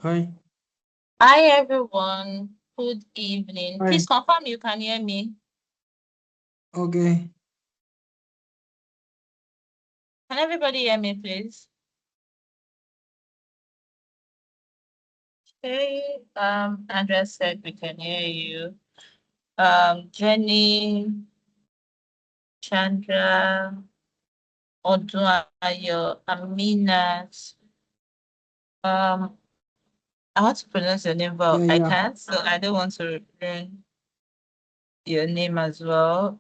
Hi. Hi everyone. Good evening. Hi. Please confirm you can hear me. Okay. Can everybody hear me, please? Okay. Andrea said we can hear you. Jenny, Chandra, Odunayo, Aminat. I want to pronounce your name, but I Yeah. can't, so I don't want to ruin your name as well.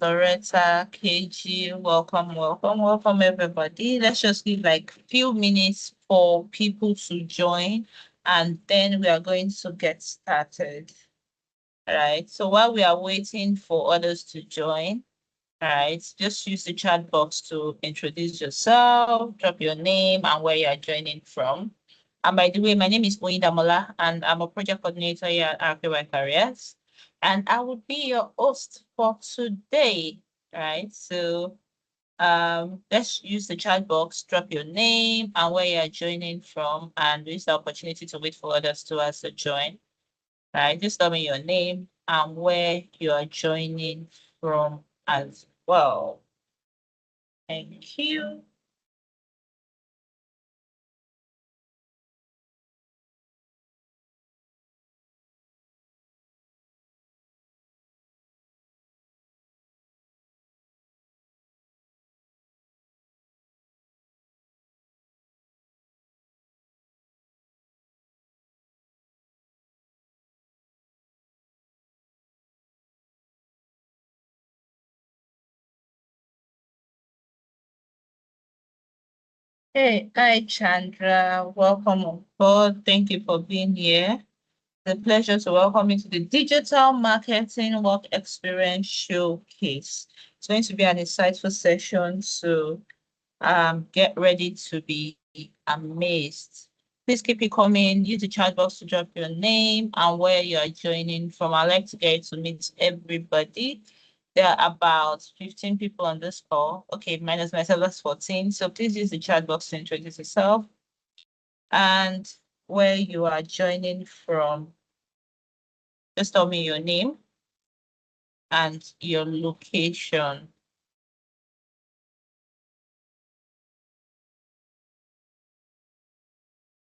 Loretta, KG, welcome everybody. Let's just give like few minutes for people to join and then we are going to get started. All right. So while we are waiting for others to join, all right, just use the chat box to introduce yourself, drop your name and where you are joining from. And by the way, my name is Oindamola and I'm a project coordinator here at RKY Careers. And I will be your host for today. Right. So let's use the chat box, drop your name and where you are joining from, and use the opportunity to wait for others to also join. Right. Just tell me your name and where you are joining from as well. Thank you. Hey, hi Chandra. Welcome on board. Thank you for being here. It's a pleasure to welcome you to the Digital Marketing Work Experience Showcase. It's going to be an insightful session, so get ready to be amazed. Please keep it coming. Use the chat box to drop your name and where you are joining from. I'd like to get to meet everybody. There are about 15 people on this call. Okay, minus myself, that's 14. So please use the chat box to introduce yourself and where you are joining from. Just tell me your name and your location.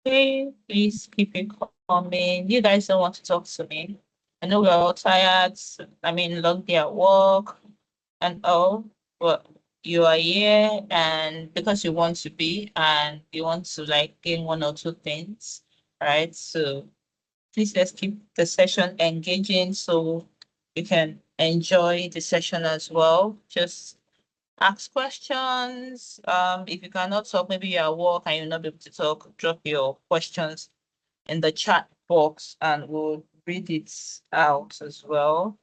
Okay, please keep it coming. You guys don't want to talk to me. I know we're all tired. I mean, long day at work and all, but you are here and because you want to be and you want to like gain one or two things, right? So please let's keep the session engaging so you can enjoy the session as well. Just ask questions. If you cannot talk, maybe you're at work and you'll not be able to talk, drop your questions in the chat box and we'll read it out as well.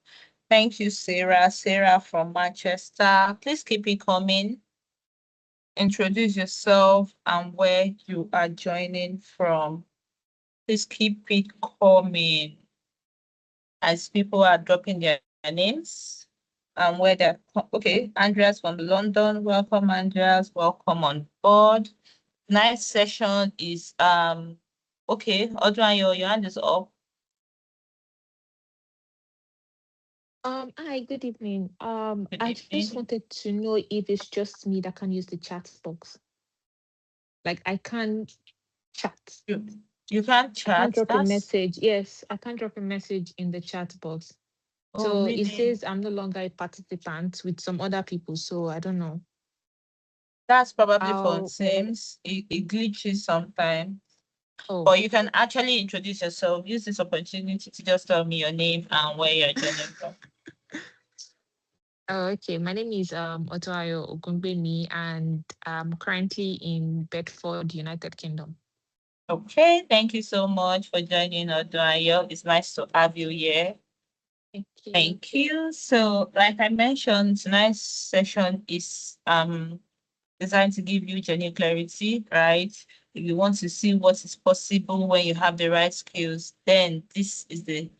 Thank you, Sarah. Sarah from Manchester. Please keep it coming. Introduce yourself and where you are joining from. Please keep it coming as people are dropping their names and where they're okay. Andreas from London. Welcome, Andreas. Welcome on board. Nice session is okay. Audrey, your hand is up. Hi, good evening. Good I just evening. wanted to know if it's just me that can use the chat box. Like I can't chat. You you can't I can't chat. drop a That's message. Yes, I can't drop a message in the chat box. oh So it really. says I'm no longer a participant with some other people. So I don't know. That's probably for I'll Teams. It glitches sometimes. oh, But you can actually introduce yourself. Use this opportunity to just tell me your name and where you're joining from. oh okay. My name is Otoayo Ogunbemi and I'm currently in Bedford, United Kingdom. Okay, thank you so much for joining Oduayo. It's nice to have you here. Thank you. Thank you. So, like I mentioned, tonight's session is designed to give you genuine clarity, right? If you want to see what is possible when you have the right skills, then this is the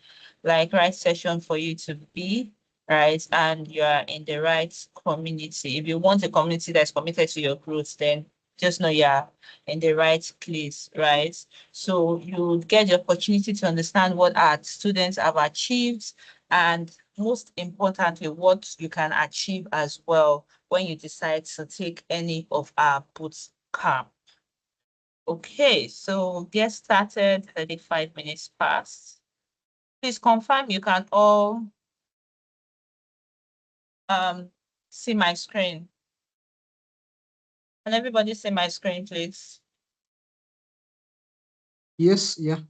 like right session for you to be, right? And you are in the right community. If you want a community that's committed to your growth, then just know you're in the right place, right? So you get the opportunity to understand what our students have achieved, and most importantly, what you can achieve as well when you decide to take any of our boot camp. Okay, so get started, 35 minutes past. Please confirm you can all see my screen. Can everybody see my screen, please? Yes, yeah.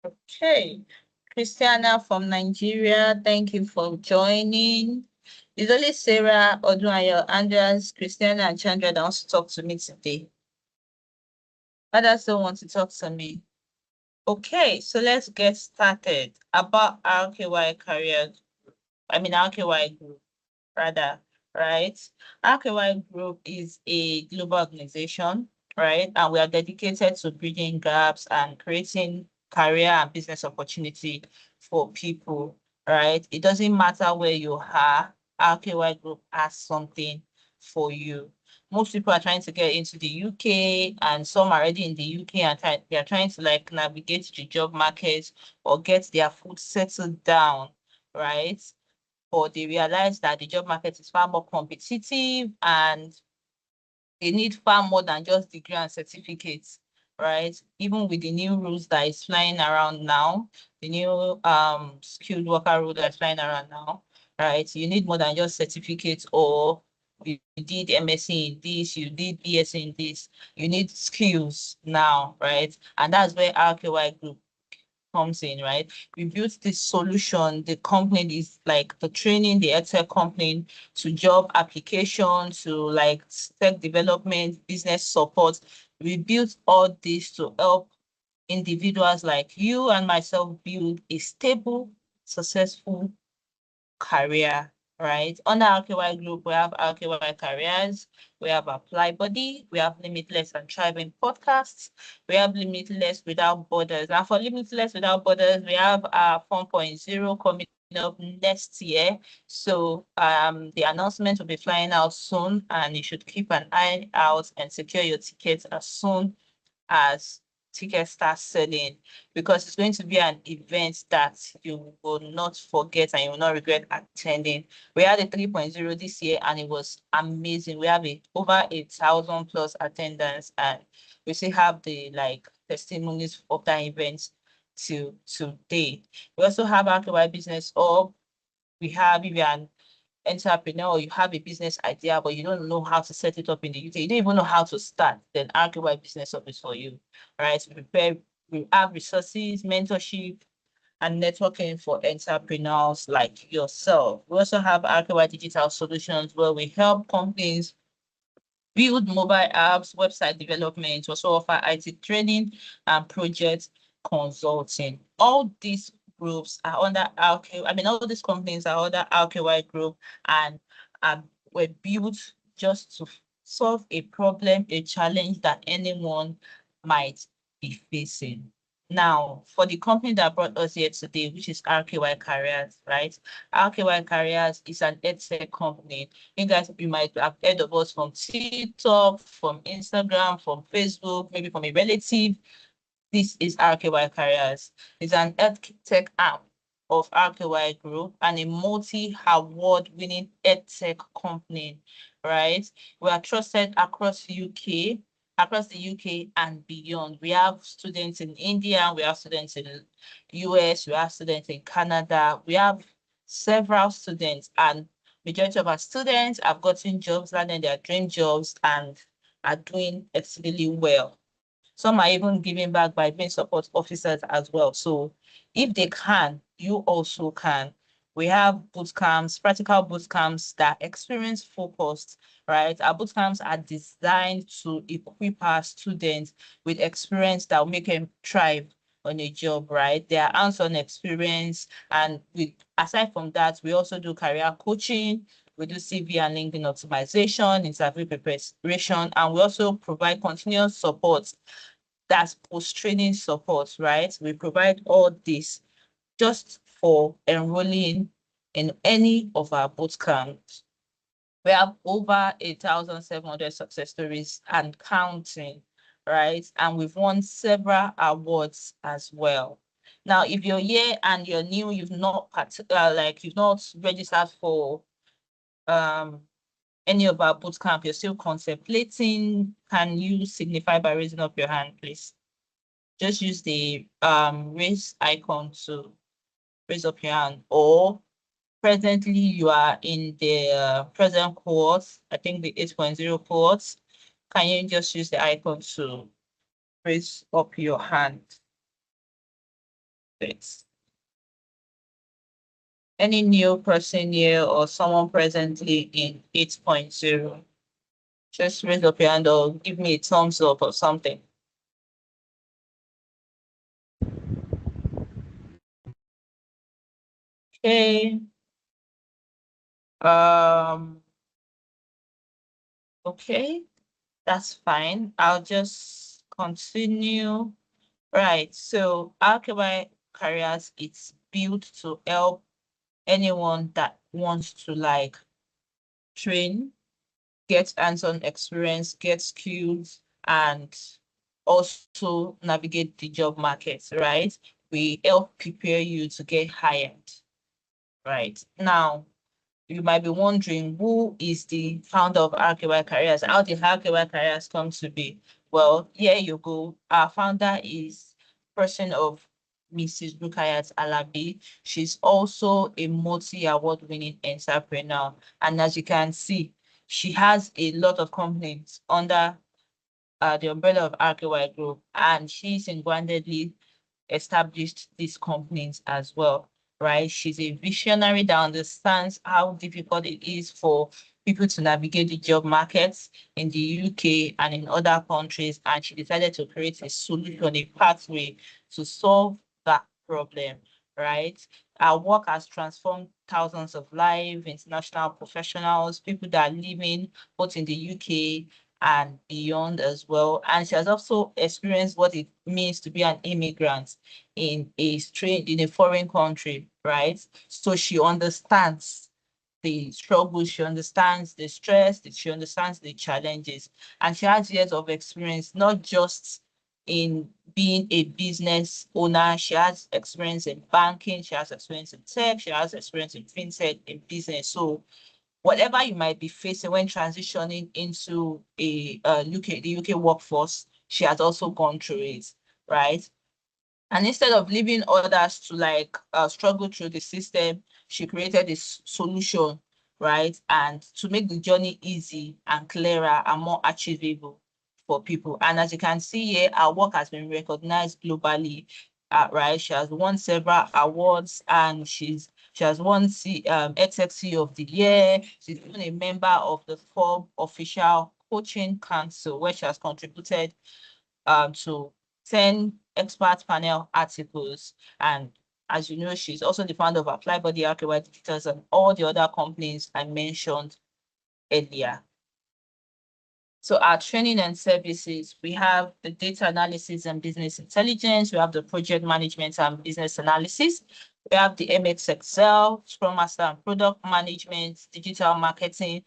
Okay. Christiana from Nigeria, thank you for joining. It's only Sarah, Odunayo, Andreas, Christiana, and Chandra that wants to talk to me today. Others don't want to talk to me. Okay, so let's get started about RKY career. RKY group, rather, right? RKY Group is a global organization, right? And we are dedicated to bridging gaps and creating career and business opportunity for people, right? It doesn't matter where you are, RKY Group has something for you. Most people are trying to get into the UK, and some are already in the UK and they are trying to like navigate the job market or get their foot settled down, right? But they realize that the job market is far more competitive and they need far more than just degree and certificates, right? Even with the new rules that is flying around now, the new skilled worker rule that is flying around now, right? You need more than just certificates, or you did MSc in this, you did BSc in this, you need skills now, right? And that's where RKY Group comes in, right? We built this solution. The company is like the training, the EdTech company, to job application, to like tech development, business support. We built all this to help individuals like you and myself build a stable, successful career, right? Under RKY Group, we have RKY Careers, we have Apply Body, we have Limitless and Thriving Podcasts, we have Limitless Without Borders. And for Limitless Without Borders, we have our 4.0 coming up next year. So the announcement will be flying out soon, and you should keep an eye out and secure your tickets as soon as tickets start selling, because it's going to be an event that you will not forget and you will not regret attending. We had a 3.0 this year and it was amazing. We have over 8,000 plus attendance, and we still have the like testimonies of that event to today. We also have our Business Hub. We have, if you're entrepreneur, you have a business idea, but you don't know how to set it up in the UK, you don't even know how to start, then RKY Business Hub is for you. Right? We have resources, mentorship, and networking for entrepreneurs like yourself. We also have RKY Digital Solutions, where we help companies build mobile apps, website development, also offer IT training and project consulting. All these groups are under all these companies are under RKY Group, and were built just to solve a problem, a challenge that anyone might be facing. Now, for the company that brought us here today, which is RKY Careers, right? RKY Careers is an EdTech company. You guys, you might have heard of us from TikTok, from Instagram, from Facebook, maybe from a relative. This is RKY Careers. It's an EdTech app of RKY Group and a multi-award winning EdTech company, right? We are trusted across the UK and beyond. We have students in India, we have students in US, we have students in Canada, we have several students, and majority of our students have gotten jobs, landing their dream jobs, and are doing exceedingly well. Some are even giving back by being support officers as well. So if they can, you also can. We have boot camps, practical boot camps that experience focused, right? Our boot camps are designed to equip our students with experience that will make them thrive on a job, right? They are hands-on experience. And aside from that, we also do career coaching. We do CV and LinkedIn optimization, interview preparation, and we also provide continuous support. That's post-training support, right? We provide all this just for enrolling in any of our boot camps. We have over 1,700 success stories and counting, right? And we've won several awards as well. Now, if you're here and you're new, you've not you've not registered for any of our bootcamp, you're still contemplating, can you signify by raising up your hand, please? Just use the raise icon to raise up your hand, or presently you are in the present cohort, I think the 8.0 cohort. Can you just use the icon to raise up your hand? Thanks. Any new person here or someone presently in 8.0? Just raise up your hand or give me a thumbs up or something. Okay. Okay, that's fine. I'll just continue. Right. So Alchemy Careers, it's built to help anyone that wants to like train, get hands-on experience, get skills, and also navigate the job market, right? We help prepare you to get hired, right? Now, you might be wondering, who is the founder of RKY Careers? How did RKY Careers come to be? Well, here you go. Our founder is person of Mrs. Rukayat Alabi. She's also a multi-award winning entrepreneur. And as you can see, she has a lot of companies under the umbrella of RKY Group, and she's single-handedly established these companies as well, right? She's a visionary that understands how difficult it is for people to navigate the job markets in the UK and in other countries, and she decided to create a solution, a pathway to solve that problem, right? Our work has transformed thousands of lives, international professionals, people that are living both in the UK and beyond as well. And she has also experienced what it means to be an immigrant in a foreign country, right? So she understands the struggles, she understands the stress, she understands the challenges, and she has years of experience, not just in being a business owner. She has experience in banking, she has experience in tech, she has experience in fintech, in business. So whatever you might be facing when transitioning into the UK workforce, she has also gone through it, right? And instead of leaving others to like struggle through the system, she created this solution, right? And to make the journey easy and clearer and more achievable for people. And as you can see here, our work has been recognized globally, right? She has won several awards, and she has won XXC of the Year. She's even a member of the Forbes Official Coaching Council, where she has contributed to 10 expert panel articles. And as you know, she's also the founder of Apply Body RKY Digitals and all the other companies I mentioned earlier. So our training and services, we have the data analysis and business intelligence, we have the project management and business analysis, we have the MX Excel, Scrum Master and product management, digital marketing,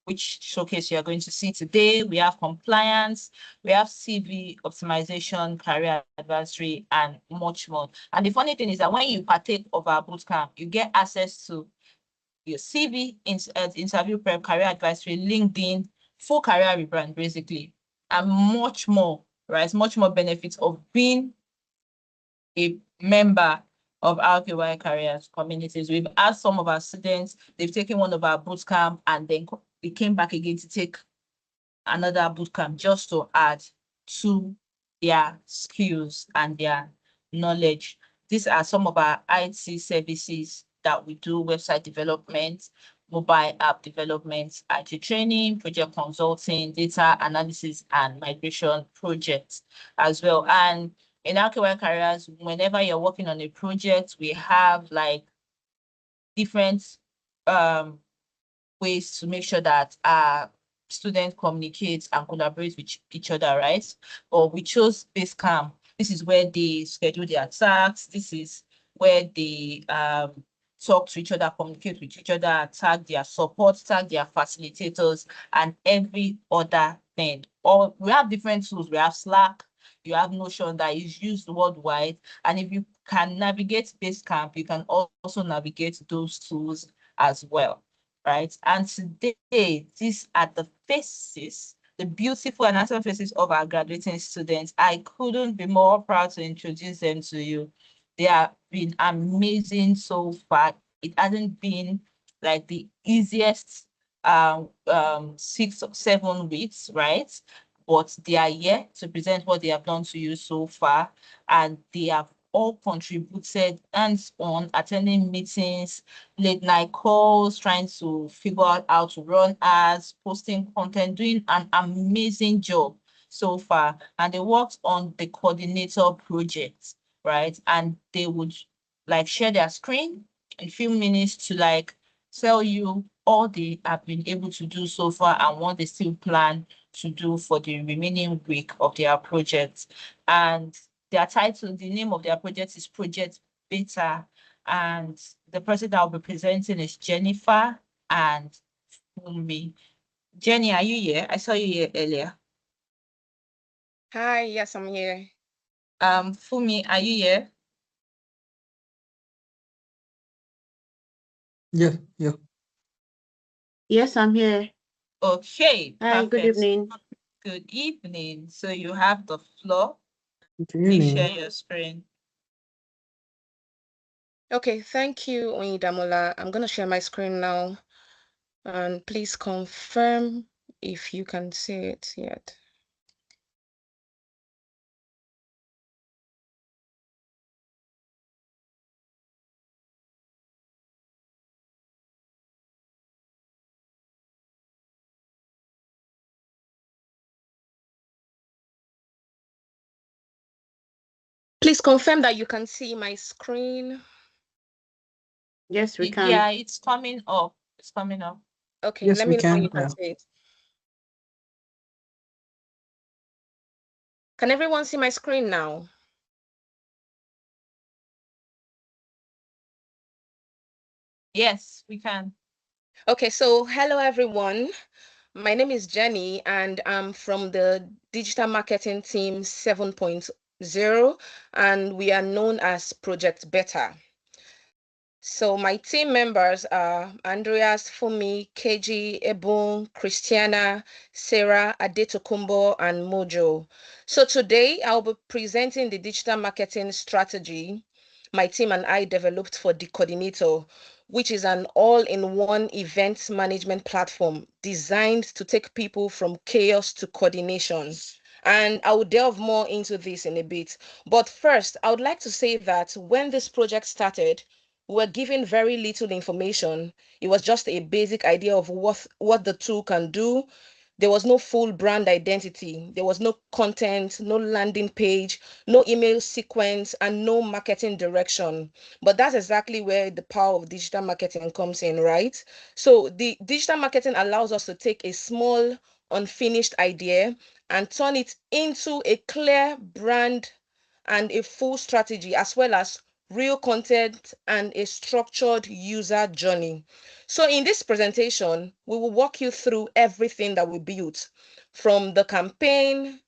which showcase you are going to see today. We have compliance, we have CV optimization, career advisory, and much more. And the funny thing is that when you partake of our bootcamp, you get access to your CV, interview prep, career advisory, LinkedIn, full career rebrand, basically, and much more, right? Much more benefits of being a member of RKY Careers communities. We've asked some of our students, they've taken one of our bootcamp and then they came back again to take another bootcamp just to add to their skills and their knowledge. These are some of our IT services that we do: website development, mobile app development, IT training, project consulting, data analysis, and migration projects as well. And in RKY Careers, whenever you're working on a project, we have like different ways to make sure that our students communicate and collaborate with each other, right? Or we chose Basecamp. This is where they schedule their tasks. This is where they talk to each other, communicate with each other, tag their support, tag their facilitators, and every other thing. Or we have different tools. We have Slack, you have Notion that is used worldwide. And if you can navigate Basecamp, you can also navigate those tools as well, right? And today, these are the faces, the beautiful and handsome faces of our graduating students. I couldn't be more proud to introduce them to you. They have been amazing so far. It hasn't been like the easiest 6 or 7 weeks, right? But they are here to present what they have done to you so far, and they have all contributed hands-on, attending meetings, late night calls, trying to figure out how to run ads, posting content, doing an amazing job so far. And they worked on the coordinator project, right? And they would like share their screen in a few minutes to like tell you all they have been able to do so far and what they still plan to do for the remaining week of their project. And their title, the name of their project is Project Beta. And the person that will be presenting is Jennifer and Fumi. Jenny, are you here? I saw you here earlier. Hi, yes, I'm here. Fumi, are you here? Yeah, yeah. Yes, I'm here. Okay, Hi, good perfect. evening. Good evening. So you have the floor. Good Please share evening. your screen. Okay, thank you, Oyidamola. I'm going to share my screen now. And please confirm if you can see it yet. Please confirm that you can see my screen. Yes, we can. Yeah, it's coming up. It's coming up. Okay, Yes, let we me know when can. you can Yeah. see it. Can everyone see my screen now? Yes, we can. Okay, so hello everyone. My name is Jenny and I'm from the digital marketing team 7.0 and we are known as Project Beta. So my team members are Andreas, Fumi, KG, Ebon, Christiana, Sarah, Adetokumbo, and Mojo. So today I'll be presenting the digital marketing strategy my team and I developed for the coordinator, which is an all-in-one event management platform designed to take people from chaos to coordination. And I will delve more into this in a bit. But first, I would like to say that when this project started, we were given very little information. It was just a basic idea of what the tool can do. There was no full brand identity. There was no content, no landing page, no email sequence, and no marketing direction. But that's exactly where the power of digital marketing comes in, right? So the digital marketing allows us to take a small, unfinished idea and turn it into a clear brand and a full strategy, as well as real content and a structured user journey. So in this presentation, we will walk you through everything that we built, from the campaign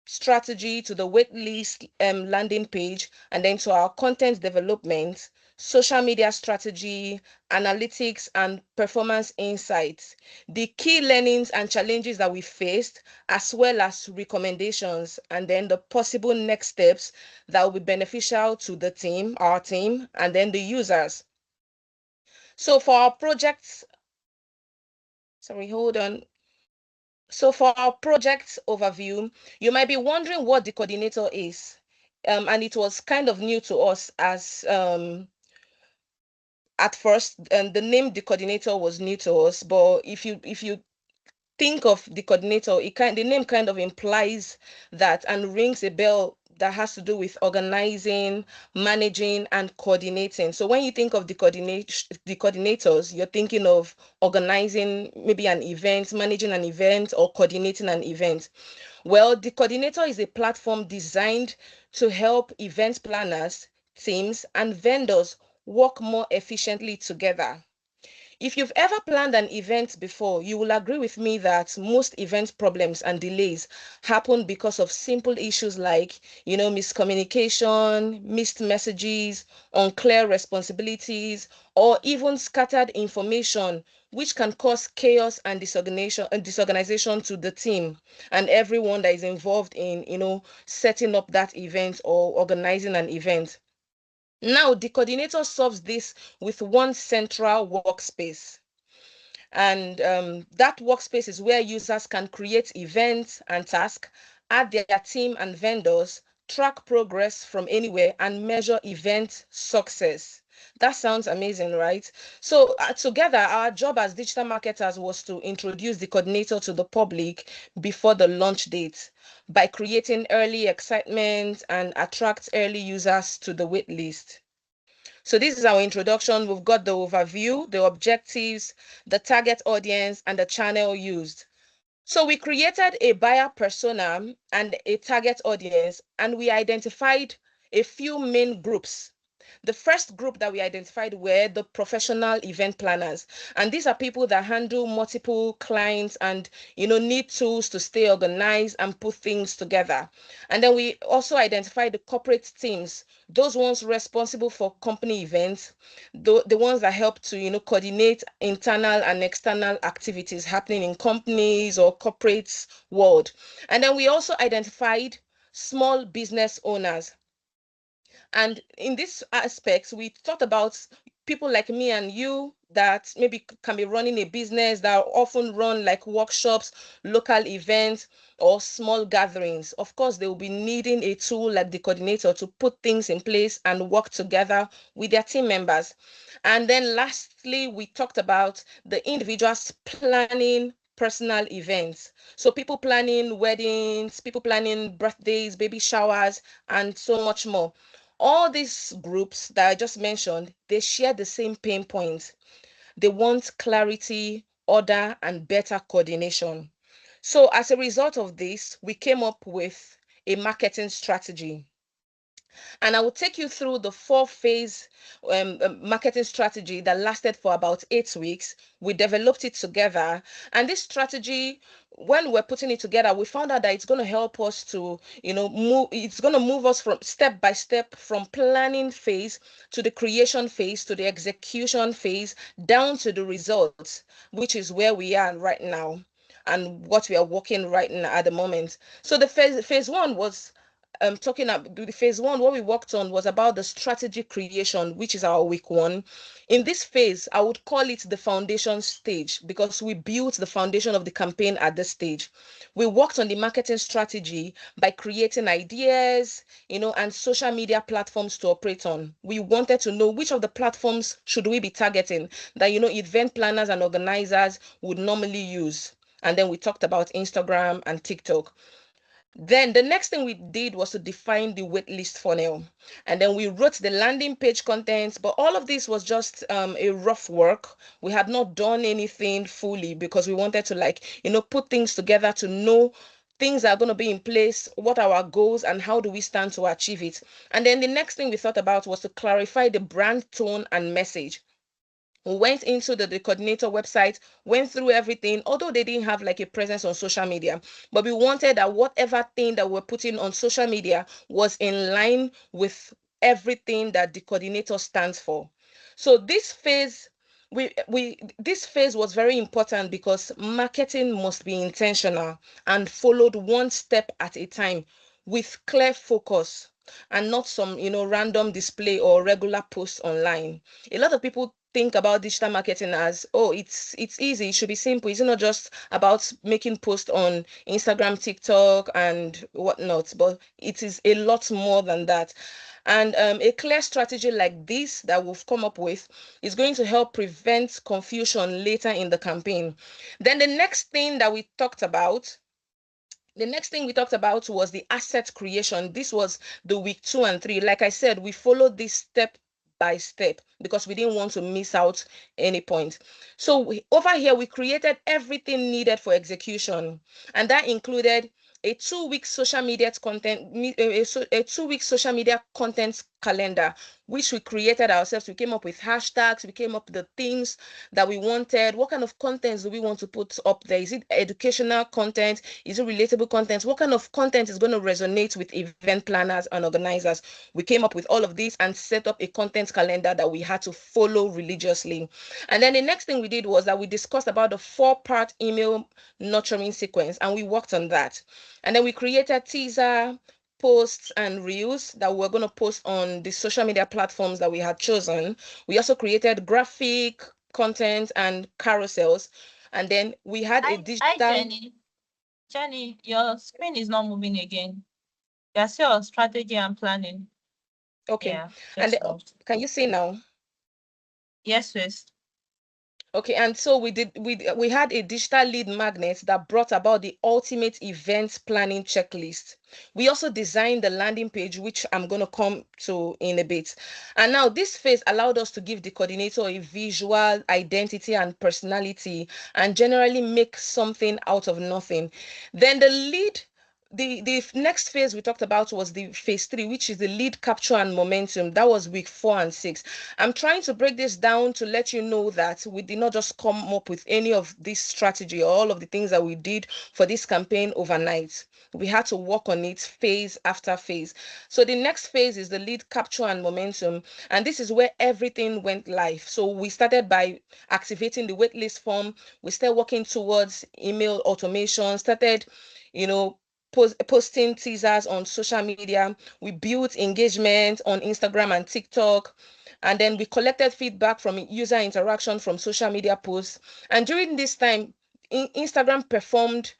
strategy to the waitlist landing page, and then to our content development, social media strategy, analytics, and performance insights, the key learnings and challenges that we faced, as well as recommendations, and then the possible next steps that will be beneficial to the team, our team, and then the users. So for our projects, sorry, hold on. So for our project overview, you might be wondering what the coordinator is. And it was kind of new to us as at first, the name the coordinator was new to us. But if you think of the coordinator, the name kind of implies that and rings a bell that has to do with organizing, managing, and coordinating. So when you think of the coordinators, you're thinking of organizing maybe an event, managing an event, or coordinating an event. Well, the coordinator is a platform designed to help event planners, teams, and vendors work more efficiently together. If you've ever planned an event before, you will agree with me that most event problems and delays happen because of simple issues like, miscommunication, missed messages, unclear responsibilities, or even scattered information, which can cause chaos and disorganization to the team and everyone that is involved in, setting up that event or organizing an event. Now, the coordinator solves this with one central workspace. And that workspace is where users can create events and tasks, add their team and vendors, track progress from anywhere, and measure event success. That sounds amazing, right? So together, our job as digital marketers was to introduce the coordinator to the public before the launch date by creating early excitement and attract early users to the wait list. So this is our introduction. We've got the overview, the objectives, the target audience, and the channel used. So we created a buyer persona and a target audience, and we identified a few main groups. The first group that we identified were the professional event planners. And these are people that handle multiple clients and, need tools to stay organized and put things together. And then we also identified the corporate teams, those ones responsible for company events, the ones that help to, coordinate internal and external activities happening in companies or corporate world. And then we also identified small business owners. And in this aspect, we thought about people like me and you that maybe can be running a business that often run like workshops, local events, or small gatherings. Of course, they will be needing a tool like the coordinator to put things in place and work together with their team members. And then lastly, we talked about the individuals planning personal events. So people planning weddings, people planning birthdays, baby showers, and so much more. All these groups that I just mentioned, they share the same pain points. They want clarity, order, and better coordination. So as a result of this, we came up with a marketing strategy. And I will take you through the 4-phase marketing strategy that lasted for about 8 weeks. We developed it together. And this strategy, when we're putting it together, we found out that it's going to help us to, it's going to move us from step by step from planning phase to the creation phase to the execution phase down to the results, which is where we are right now and what we are working right now at the moment. So the phase one was talking about the phase one. What we worked on was about the strategy creation, which is our week one. In this phase, I would call it the foundation stage because we built the foundation of the campaign at this stage. We worked on the marketing strategy by creating ideas, and social media platforms to operate on. We wanted to know which of the platforms should we be targeting that, event planners and organizers would normally use. And then we talked about Instagram and TikTok. Then the next thing we did was to define the waitlist funnel. And then we wrote the landing page contents, but all of this was just a rough work. We had not done anything fully because we wanted to put things together to know things are going to be in place, what are our goals, and how do we stand to achieve it. And then the next thing we thought about was to clarify the brand tone and message. We went into the coordinator website, went through everything, although they didn't have like a presence on social media, but we wanted that whatever thing that we're putting on social media was in line with everything that the coordinator stands for. So this phase, this phase was very important because marketing must be intentional and followed one step at a time with clear focus and not some random display or regular posts online. A lot of people think about digital marketing as, oh, it's easy, it should be simple. It's not just about making posts on Instagram, TikTok, and whatnot, but it is a lot more than that. And a clear strategy like this that we've come up with is going to help prevent confusion later in the campaign. Then the next thing we talked about was the asset creation. This was the week 2 and 3. Like I said, we followed this step by step because we didn't want to miss out any point. So over here, we created everything needed for execution. And that included a 2-week social media content, a 2-week social media content calendar, which we created ourselves. We came up with hashtags, we came up with the themes that we wanted. What kind of contents do we want to put up there? Is it educational content? Is it relatable content? What kind of content is going to resonate with event planners and organizers? We came up with all of this and set up a content calendar that we had to follow religiously. And then the next thing we did was that we discussed about the 4-part email nurturing sequence, and we worked on that. And then we created teaser posts and reels that we're going to post on the social media platforms that we had chosen. We also created graphic content and carousels. And then we had a digital... Jenny, your screen is not moving again. That's your strategy and planning. Okay. Yeah, and can you see now? Yes, please. Okay, and so we had a digital lead magnet that brought about the ultimate event planning checklist. We also designed the landing page, which I'm going to come to in a bit. And now this phase allowed us to give the coordinator a visual identity and personality and generally make something out of nothing. Then the next phase we talked about was the phase 3, which is the lead capture and momentum. That was week 4 and 6. I'm trying to break this down to let you know that we did not just come up with any of this strategy or all of the things that we did for this campaign overnight. We had to work on it phase after phase. So the next phase is the lead capture and momentum. And this is where everything went live. So we started by activating the waitlist form. We started working towards email automation, started, posting teasers on social media. We built engagement on Instagram and TikTok. And then we collected feedback from user interaction from social media posts. And during this time, Instagram performed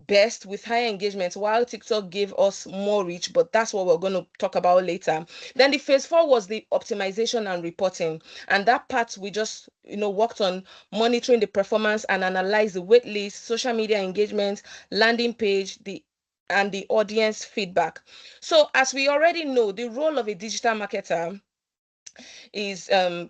best with higher engagement, while TikTok gave us more reach, but that's what we're going to talk about later. Then the phase 4 was the optimization and reporting, and that part we just worked on monitoring the performance and analyze the wait list, social media engagement, landing page, and the audience feedback. So as we already know, the role of a digital marketer is the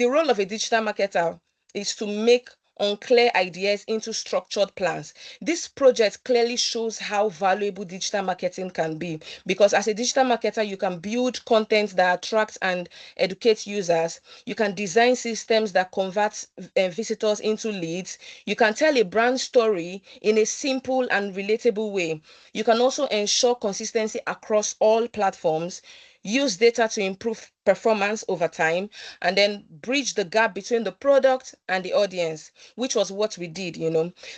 role of a digital marketer is to make unclear ideas into structured plans. This project clearly shows how valuable digital marketing can be, because as a digital marketer, you can build content that attracts and educates users. You can design systems that convert visitors into leads. You can tell a brand story in a simple and relatable way. You can also ensure consistency across all platforms, use data to improve performance over time, and then bridge the gap between the product and the audience, which was what we did.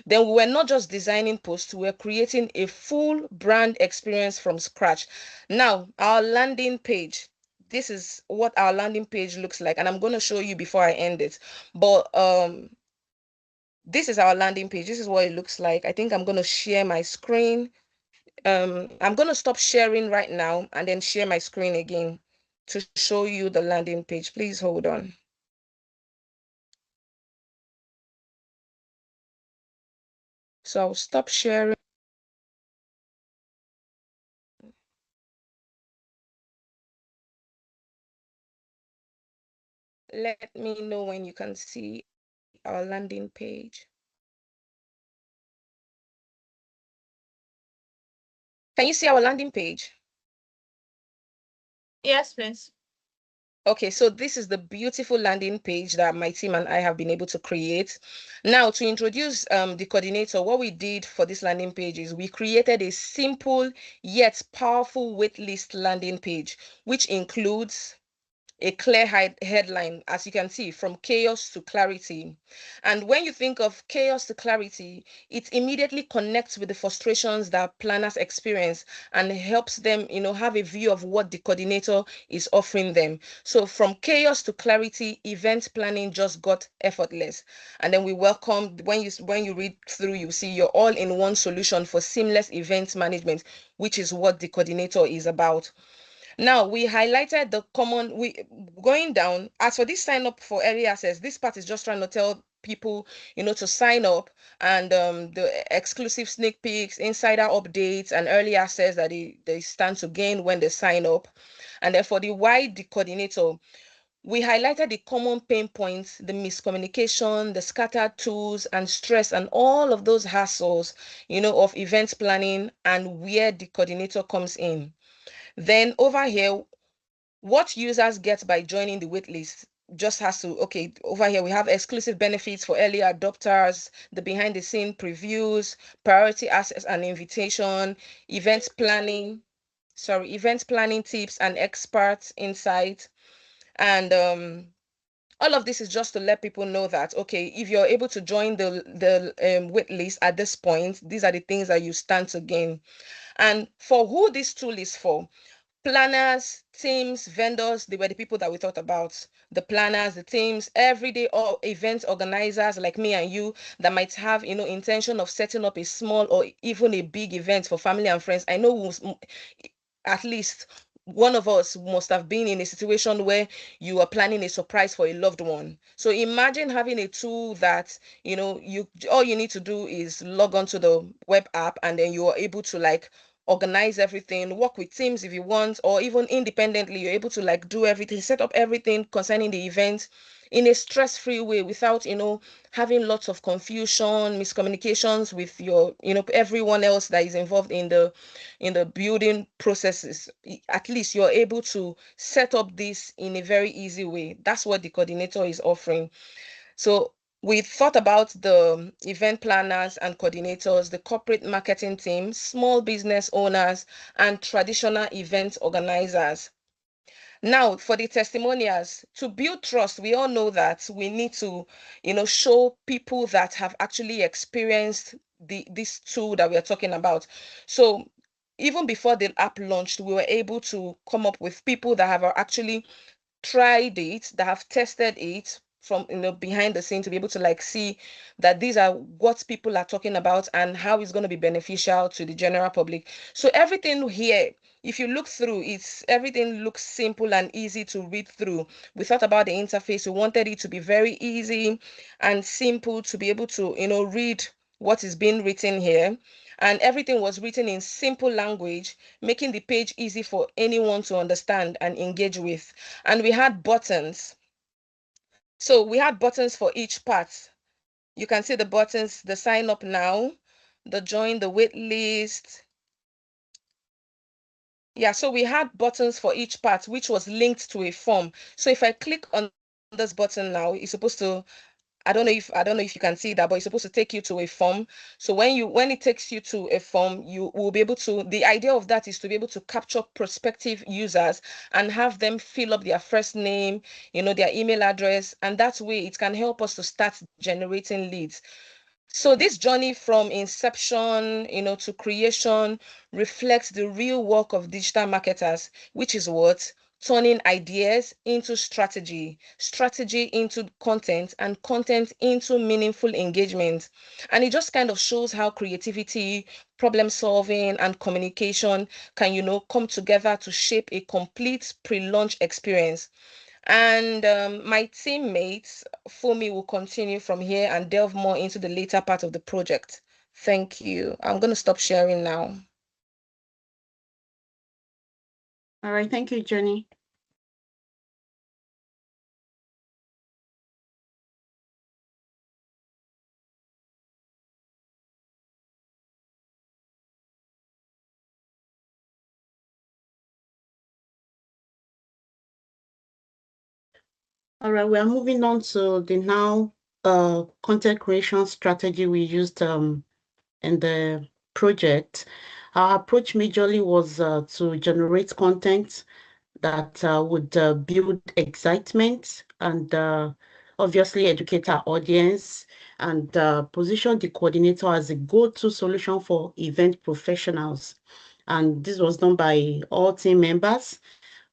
Then we were not just designing posts, we were creating a full brand experience from scratch. Now, our landing page. This is what our landing page looks like, and I'm going to show you before I end it. But this is our landing page. This is what it looks like. I think I'm going to share my screen. I'm going to stop sharing right now and then share my screen again to show you the landing page. Please hold on. So I'll stop sharing. Let me know when you can see our landing page. Can you see our landing page? Yes, please. Okay, so this is the beautiful landing page that my team and I have been able to create. Now, to introduce the coordinator, what we did for this landing page is we created a simple yet powerful waitlist landing page, which includes a clear headline, as you can see, from chaos to clarity. And when you think of chaos to clarity, it immediately connects with the frustrations that planners experience and helps them, have a view of what the coordinator is offering them. So from chaos to clarity, event planning just got effortless. And then we welcome, when you read through, you see your all-in-one solution for seamless event management, which is what the coordinator is about. Now, we highlighted the going down. As for this sign up for early access, this part is just trying to tell people, to sign up, and the exclusive sneak peeks, insider updates, and early access that they stand to gain when they sign up. And then for the why the coordinator, we highlighted the common pain points, the miscommunication, the scattered tools and stress and all of those hassles, of event planning and where the coordinator comes in. Then over here, what users get by joining the waitlist just has to, okay, over here we have exclusive benefits for early adopters, the behind the scene previews, priority access and invitation, event planning tips and expert insight. And all of this is just to let people know that, okay, if you're able to join the wait list at this point, these are the things that you stand to gain. And for who this tool is for, planners, teams, vendors, they were the people that we thought about. The planners, the teams, everyday or event organizers like me and you that might have, intention of setting up a small or even a big event for family and friends. I know at least one of us must have been in a situation where you are planning a surprise for a loved one. So imagine having a tool that, you all you need to do is log on to the web app and then you are able to like organize everything, work with teams if you want, or even independently, you're able to like do everything, set up everything concerning the event in a stress-free way without, having lots of confusion, miscommunications with your, everyone else that is involved in the building processes. At least you're able to set up this in a very easy way. That's what the coordinator is offering. So we thought about the event planners and coordinators, the corporate marketing team, small business owners, and traditional event organizers. Now, for the testimonials, to build trust, we all know that we need to, show people that have actually experienced this tool that we are talking about. So even before the app launched, we were able to come up with people that have actually tried it, that have tested it from behind the scene to be able to like see that these are what people are talking about and how it's going to be beneficial to the general public. So everything here, if you look through, everything looks simple and easy to read through. We thought about the interface. We wanted it to be very easy and simple to be able to read what is being written here. And everything was written in simple language, making the page easy for anyone to understand and engage with. And we had buttons. So we had buttons for each part. You can see the buttons, the sign up now, the join the wait list. Yeah, so we had buttons for each part, which was linked to a form. So if I click on this button now, it's supposed to, I don't know if you can see that, but it's supposed to take you to a form. So when it takes you to a form, you will be able to, the idea of that is to be able to capture prospective users and have them fill up their first name, their email address, and that way it can help us to start generating leads. So this journey from inception, to creation reflects the real work of digital marketers, which is what? Turning ideas into strategy, strategy into content, and content into meaningful engagement. And it just kind of shows how creativity, problem solving, and communication can, come together to shape a complete pre-launch experience. And my teammates, Fumi, will continue from here and delve more into the later part of the project. Thank you. I'm going to stop sharing now. All right, thank you, Jenny. All right, we are moving on to the now content creation strategy we used in the project. Our approach majorly was to generate content that would build excitement and obviously educate our audience and position the coordinator as a go-to solution for event professionals. And this was done by all team members.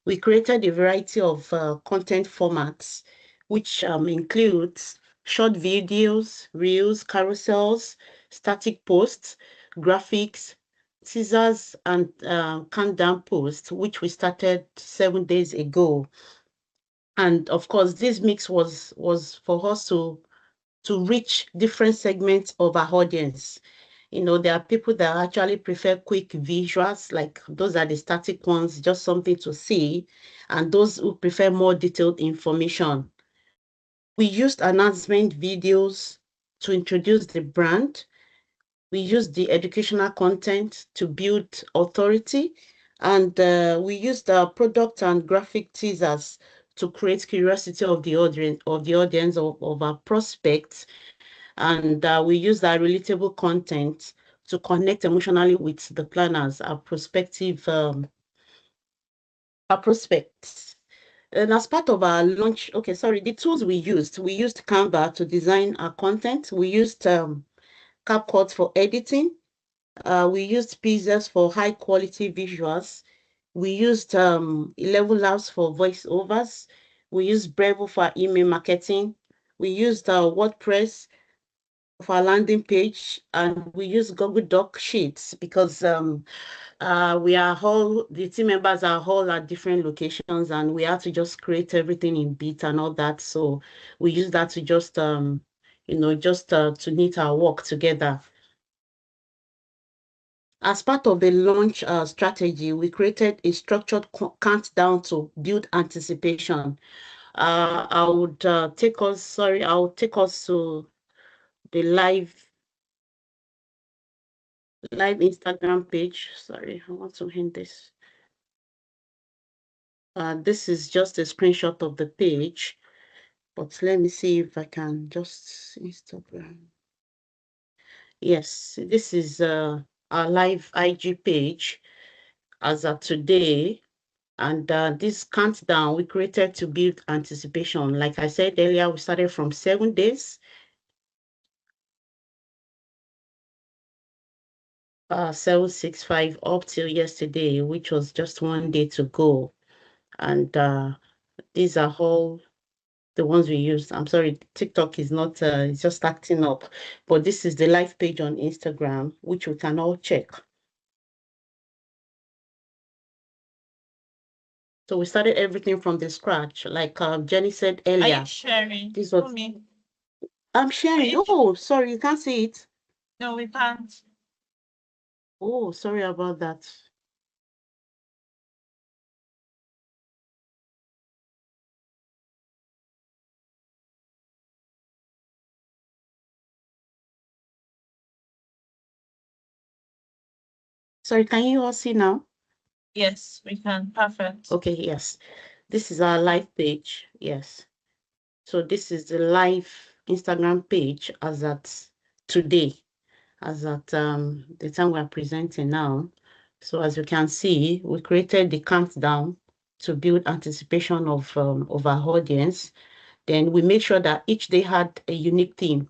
We created a variety of content formats, which includes short videos, reels, carousels, static posts, graphics, teasers, and countdown posts, which we started 7 days ago. And of course, this mix was for us to reach different segments of our audience. There are people that actually prefer quick visuals, like those are the static ones, just something to see, and those who prefer more detailed information. We used announcement videos to introduce the brand. We used the educational content to build authority, and we used product and graphic teasers to create curiosity of the audience of our prospects, and we used our relatable content to connect emotionally with the planners, our prospects. And as part of our launch, the tools we used Canva to design our content. We used CapCut for editing. We used Pixels for high quality visuals. We used 11 Labs for voiceovers. We used Bravo for email marketing. We used WordPress for our landing page, and we use Google Doc Sheets because the team members are all at different locations, and we have to just create everything in bit and all that. So we use that to just to knit our work together. As part of the launch strategy, we created a structured countdown to build anticipation. I'll take us to the live Instagram page. Sorry, I want to hint this. This is just a screenshot of the page, but let me see if I can just Instagram. Yes, this is our live IG page as of today. And this countdown we created to build anticipation. Like I said earlier, we started from 7 days. 765 up till yesterday, which was just 1 day to go. And these are all the ones we used. I'm sorry, TikTok is not, it's just acting up. But this is the live page on Instagram, which we can all check. So we started everything from the scratch, like Jenny said earlier. Are you sharing? This was, I'm sharing. Oh, sorry, you can't see it. No, we can't. Oh, sorry about that. Sorry, can you all see now? Yes, we can. Perfect. Okay, yes. This is our live page. Yes. So this is the live Instagram page as at today, as at the time we are presenting now. So as you can see, we created the countdown to build anticipation of our audience. Then we made sure that each day had a unique theme.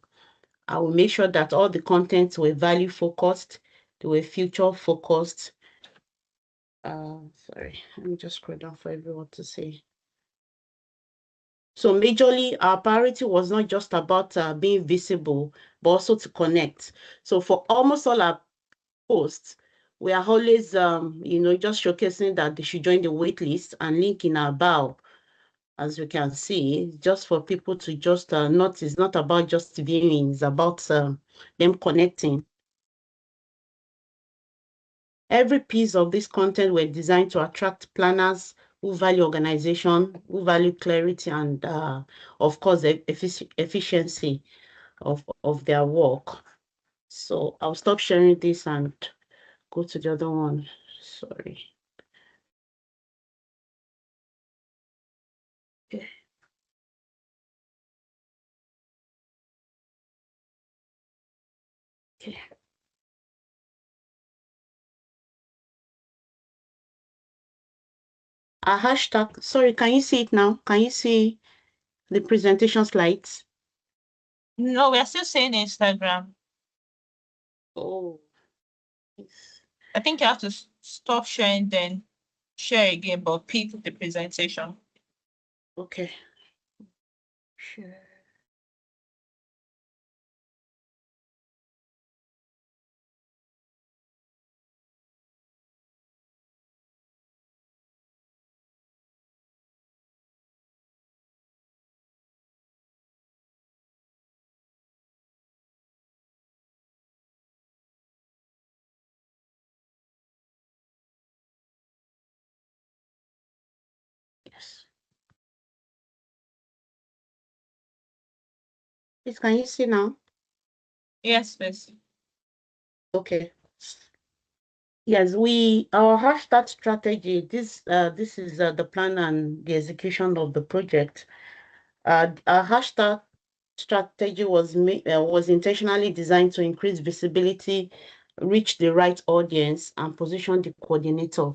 I will make sure that all the contents were value focused, they were future focused. Sorry, let me just scroll down for everyone to see. So majorly, our priority was not just about being visible, but also to connect. So for almost all our posts, we are always, just showcasing that they should join the wait list and link in our bio. As you can see, just for people to just notice, it's not about just viewing, it's about them connecting. Every piece of this content were designed to attract planners who value organization, who value clarity, and of course, the efficiency of their work. So I'll stop sharing this and go to the other one. Sorry. Okay. Okay. A hashtag. Sorry, can you see it now? Can you see the presentation slides? No, we are still saying Instagram. Oh. Yes. I think you have to stop sharing, then share again, but pick the presentation. Okay. Sure. Please, can you see now? Yes, please. Okay. Yes, our hashtag strategy, this is the plan and the execution of the project. Our hashtag strategy was intentionally designed to increase visibility, reach the right audience, and position the coordinator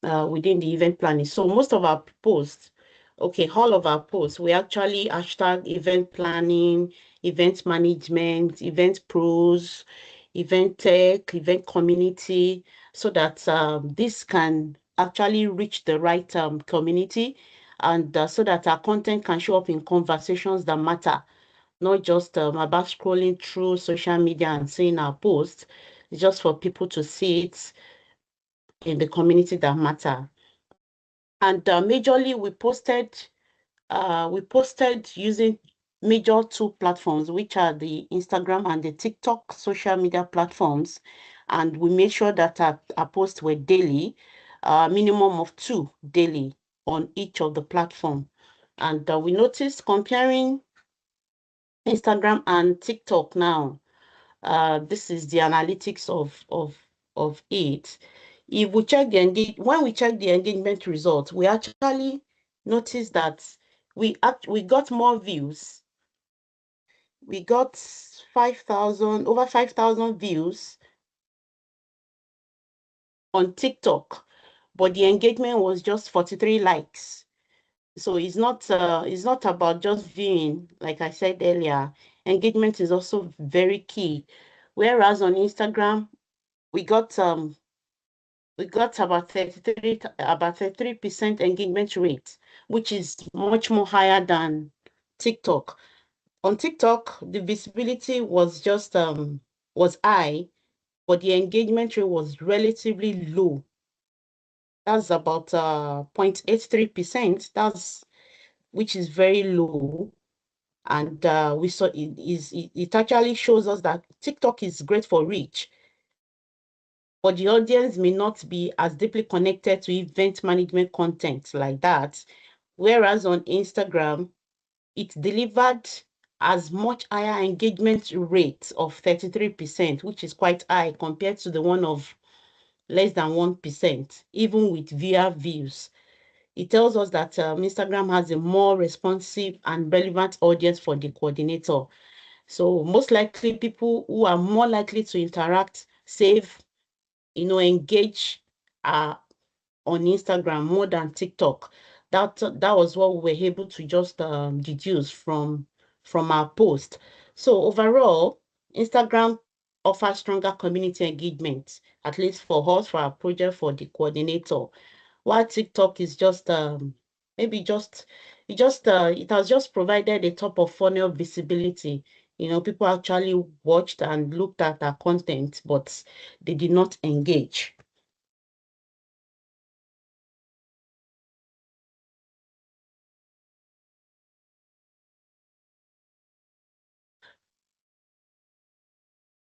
within the event planning. So most of our posts, okay, all of our posts, we actually hashtag event planning, event management, event pros, event tech, event community, so that this can actually reach the right community, and so that our content can show up in conversations that matter, not just about scrolling through social media and seeing our posts. It's just for people to see it in the community that matter. And majorly, we posted using major two platforms, which are the Instagram and the TikTok social media platforms. And we made sure that our posts were daily, minimum of 2 daily on each of the platform. And we noticed comparing Instagram and TikTok now, this is the analytics of it. If we check when we check the engagement results, we actually notice that we got more views. We got over 5,000 views on TikTok, but the engagement was just 43 likes. So it's not about just viewing, like I said earlier. Engagement is also very key. Whereas on Instagram, we got about 33% engagement rate, which is much more higher than TikTok. On TikTok, the visibility was just was high, but the engagement rate was relatively low. That's about 0.83%. Which is very low. And we saw it actually shows us that TikTok is great for reach, but the audience may not be as deeply connected to event management content like that. Whereas on Instagram, it delivered as much higher engagement rate of 33%, which is quite high compared to the one of less than 1%, even with viewer views. It tells us that Instagram has a more responsive and relevant audience for the coordinator. So most likely people who are more likely to interact, save, engage on Instagram more than TikTok. That was what we were able to just deduce from our post. So overall, Instagram offers stronger community engagement, at least for us, for our project, for the coordinator. While TikTok is just maybe just it has just provided a top of funnel visibility. People actually watched and looked at our content, but they did not engage.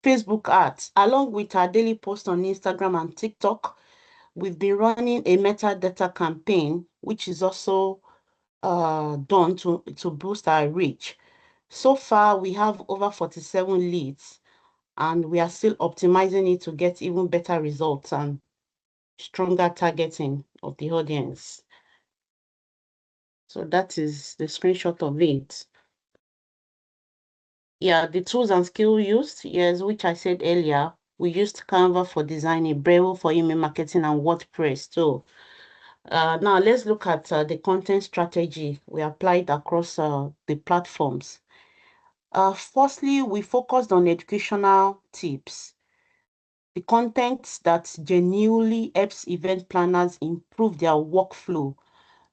Facebook ads, along with our daily posts on Instagram and TikTok, we've been running a metadata campaign, which is also done to boost our reach. So far, we have over 47 leads, and we are still optimizing it to get even better results and stronger targeting of the audience. So that is the screenshot of it. Yeah, the tools and skill used, yes, which I said earlier, we used Canva for designing, Braille for email marketing, and WordPress too. Now let's look at the content strategy we applied across the platforms. Firstly, we focused on educational tips. The content that genuinely helps event planners improve their workflow.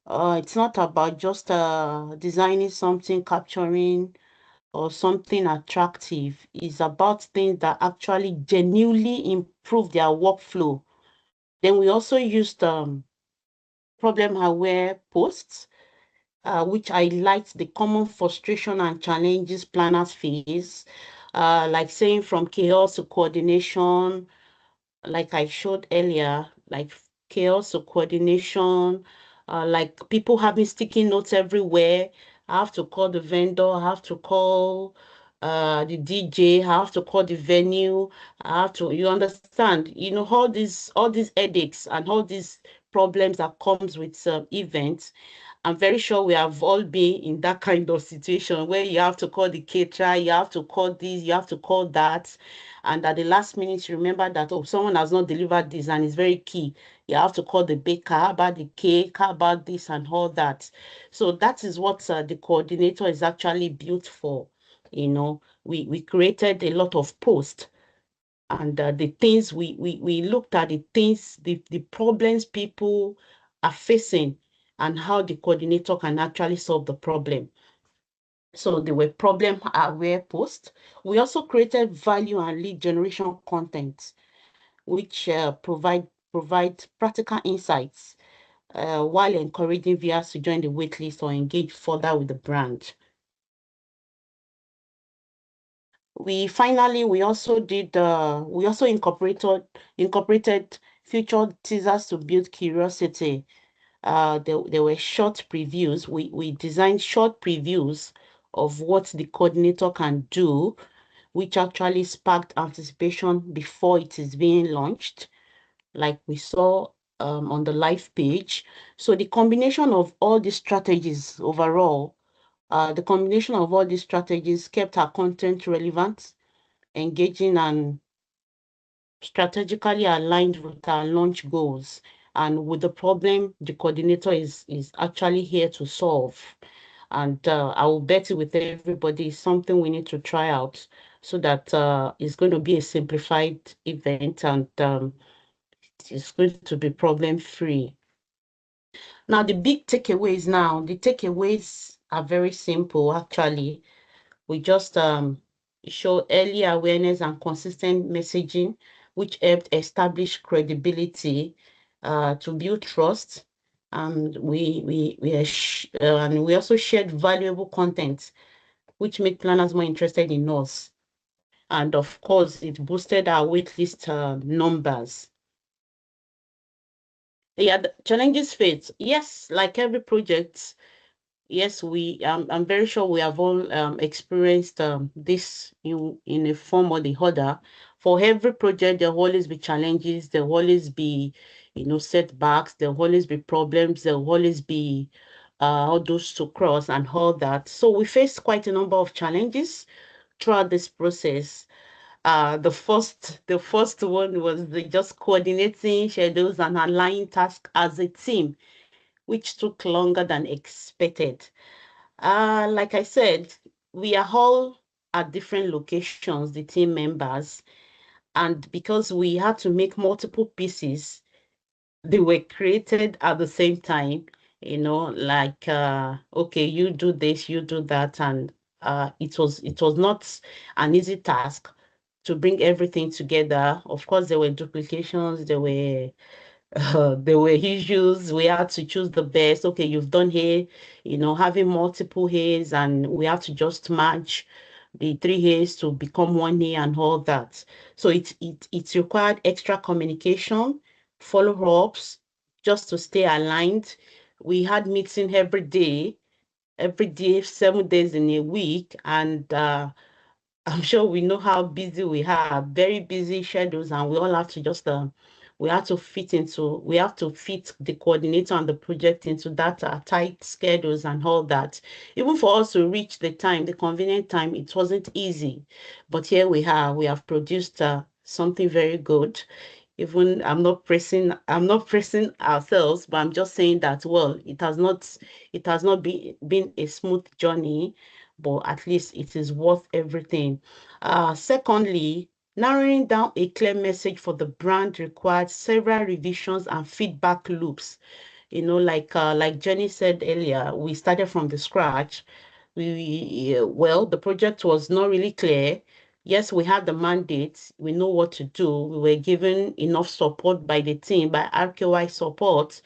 It's not about just designing something, capturing or something attractive. It's about things that actually genuinely improve their workflow. Then we also used problem-aware posts, which highlights the common frustration and challenges planners face, like saying from chaos to coordination, like I showed earlier, like chaos to coordination, like people having sticky notes everywhere. I have to call the vendor, I have to call the DJ, I have to call the venue, I have to, you understand, all these headaches and all these problems that comes with events. I'm very sure we have all been in that kind of situation where you have to call the caterer, you have to call this, you have to call that. And at the last minute, you remember that, oh, someone has not delivered this and it's very key. You have to call the baker, how about the cake, how about this and all that. So that is what the coordinator is actually built for. We created a lot of posts, and the things we looked at, the problems people are facing, and how the coordinator can actually solve the problem. So they were problem aware posts. We also created value and lead generation content, which provide practical insights while encouraging viewers to join the waitlist or engage further with the brand. We also incorporated featured teasers to build curiosity. There were short previews. We designed short previews of what the coordinator can do, which actually sparked anticipation before it is being launched, like we saw on the live page. So the combination of all these strategies overall, kept our content relevant, engaging, and strategically aligned with our launch goals and with the problem the coordinator is actually here to solve. And I will bet it with everybody, it's something we need to try out, so that it's going to be a simplified event, and it's going to be problem free. Now, the takeaways are very simple, actually. We just show early awareness and consistent messaging, which helped establish credibility, to build trust. And and we also shared valuable content, which made planners more interested in us. And of course, it boosted our waitlist numbers. Yeah, the challenges faced. Yes, like every project, yes, I'm very sure we have all experienced this in a form or the other. For every project, there will always be challenges, there will always be, setbacks, there will always be problems, there will always be all those to cross and all that. So we faced quite a number of challenges throughout this process. The first one was just coordinating schedules and aligning tasks as a team, which took longer than expected. Like I said, we are all at different locations, the team members, and because we had to make multiple pieces, they were created at the same time, like okay, you do this, you do that, and it was not an easy task to bring everything together. Of course, there were duplications, there were issues. We had to choose the best. Okay, you've done here, having multiple hairs, and we have to just match the 3 hairs to become 1 hair and all that. So it required extra communication, follow-ups, just to stay aligned. We had meeting every day, 7 days in a week, and I'm sure we know how busy we have, very busy schedules, and we all have to just we have to fit the coordinator and the project into that tight schedules and all that. Even for us to reach the convenient time, it wasn't easy. But here we have produced something very good. Even I'm not pressing ourselves, but I'm just saying that, well, it has not been a smooth journey, but at least it is worth everything. Secondly, narrowing down a clear message for the brand required several revisions and feedback loops. Like Jenny said earlier, we started from the scratch. Well, the project was not really clear. Yes, we had the mandate. We know what to do. We were given enough support by the team, by RKY support.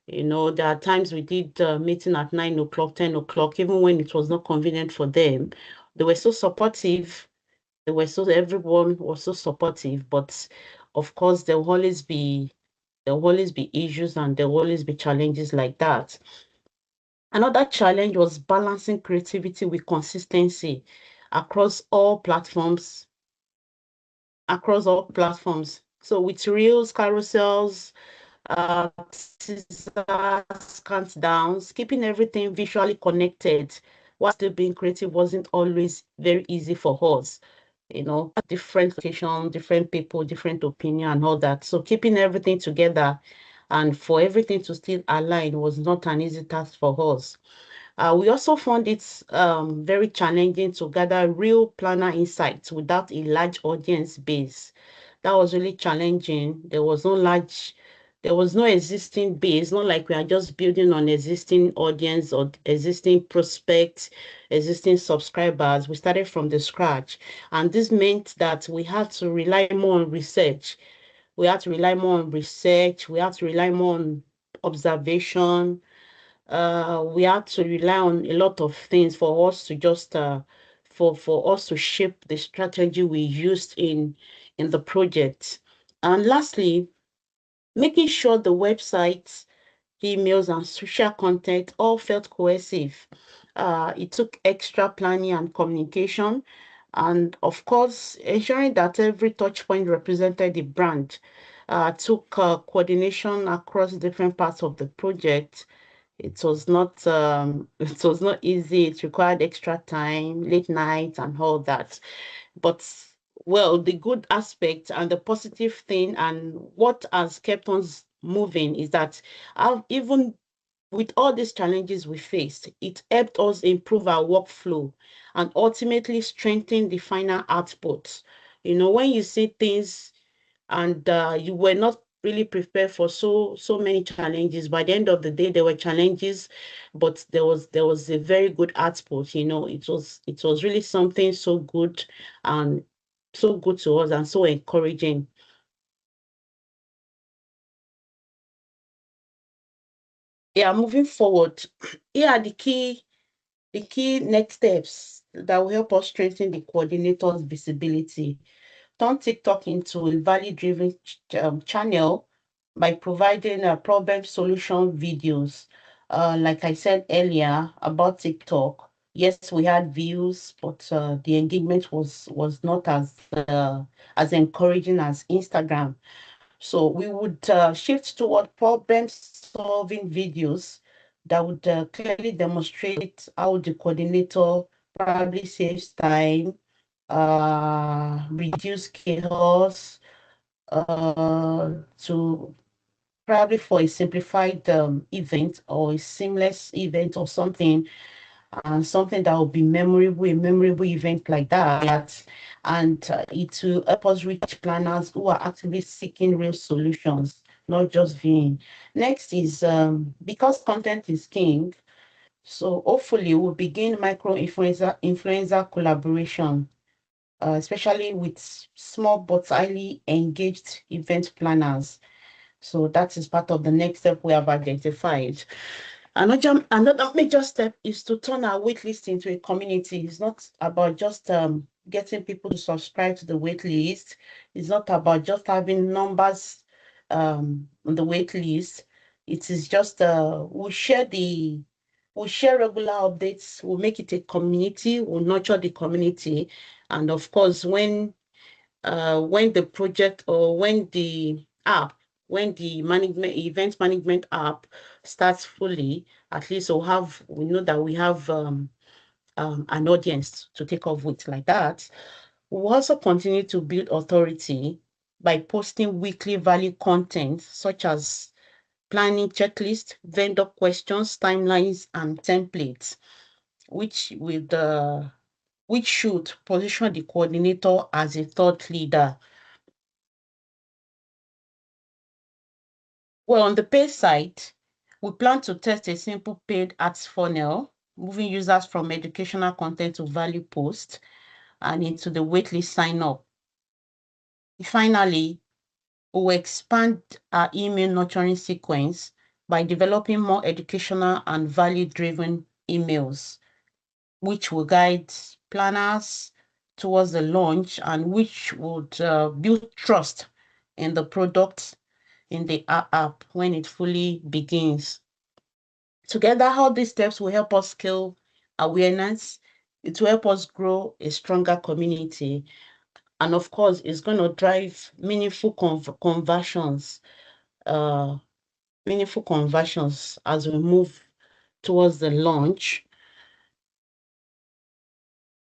There are times we did meeting at 9 o'clock, 10 o'clock, even when it was not convenient for them. They were so supportive. Everyone was so supportive, but of course there will always be issues, and there will always be challenges like that. Another challenge was balancing creativity with consistency. across all platforms. So with reels, carousels, teasers, countdowns, keeping everything visually connected while still being creative wasn't always very easy for us. Different location, different people, different opinion and all that. So keeping everything together and for everything to still align was not an easy task for us. We also found it very challenging to gather real planner insights without a large audience base. That was really challenging. There was no existing base, not like we are just building on existing audience or existing prospects, existing subscribers. We started from the scratch. And this meant that we had to rely more on research. We had to rely more on research. We had to rely more on observation. We had to rely on a lot of things for us to just for us to shape the strategy we used in the project. And lastly, making sure the website, emails, and social content all felt cohesive. It took extra planning and communication, and of course, ensuring that every touch point represented the brand. Took coordination across different parts of the project. It was not it was not easy. It required extra time, late nights, and all that. But well, the good aspect and the positive thing and what has kept us moving is that even with all these challenges we faced, it helped us improve our workflow and ultimately strengthen the final output. When you see things and you were not really prepared for so many challenges. By the end of the day, there were challenges, but there was a very good output. It was really something so good and so good to us and so encouraging. Yeah, moving forward, here are the key next steps that will help us strengthen the coordinator's visibility. Turn TikTok into a value-driven channel by providing problem solution videos. Like I said earlier about TikTok, yes, we had views, but the engagement was not as encouraging as Instagram. So we would shift toward problem-solving videos that would clearly demonstrate how the coordinator probably saves time, reduce chaos, to probably for a simplified event or a seamless event or something, and something that will be memorable, a memorable event like that. And it will help us reach planners who are actively seeking real solutions, not just viewing. Next is because content is king, so hopefully we'll begin micro influencer collaboration, especially with small but highly engaged event planners. So that is part of the next step we have identified. Another major step is to turn our waitlist into a community. It's not about just getting people to subscribe to the waitlist. It's not about just having numbers on the waitlist. It is just we'll share regular updates. We'll make it a community. We'll nurture the community, and of course, when the project or when the event management app starts fully, at least we know that we have an audience to take off with like that. We'll also continue to build authority by posting weekly value content such as planning checklist, vendor questions, timelines, and templates, which should position the coordinator as a thought leader. Well, on the paid side, we plan to test a simple paid ads funnel, moving users from educational content to value posts and into the waitlist sign up. Finally, we will expand our email nurturing sequence by developing more educational and value-driven emails, which will guide planners towards the launch and which would build trust in the product in the app when it fully begins. Together, how these steps will help us scale awareness, It will help us grow a stronger community. And of course, it's going to drive meaningful conversions as we move towards the launch.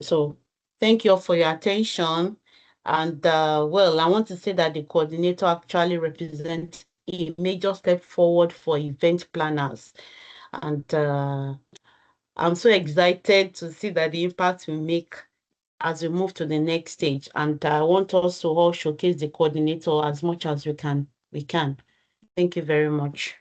So thank you all for your attention. And well, I want to say that the coordinator actually represents a major step forward for event planners. And I'm so excited to see that the impact we make as we move to the next stage. And I want us to all showcase the coordinator as much as we can. Thank you very much.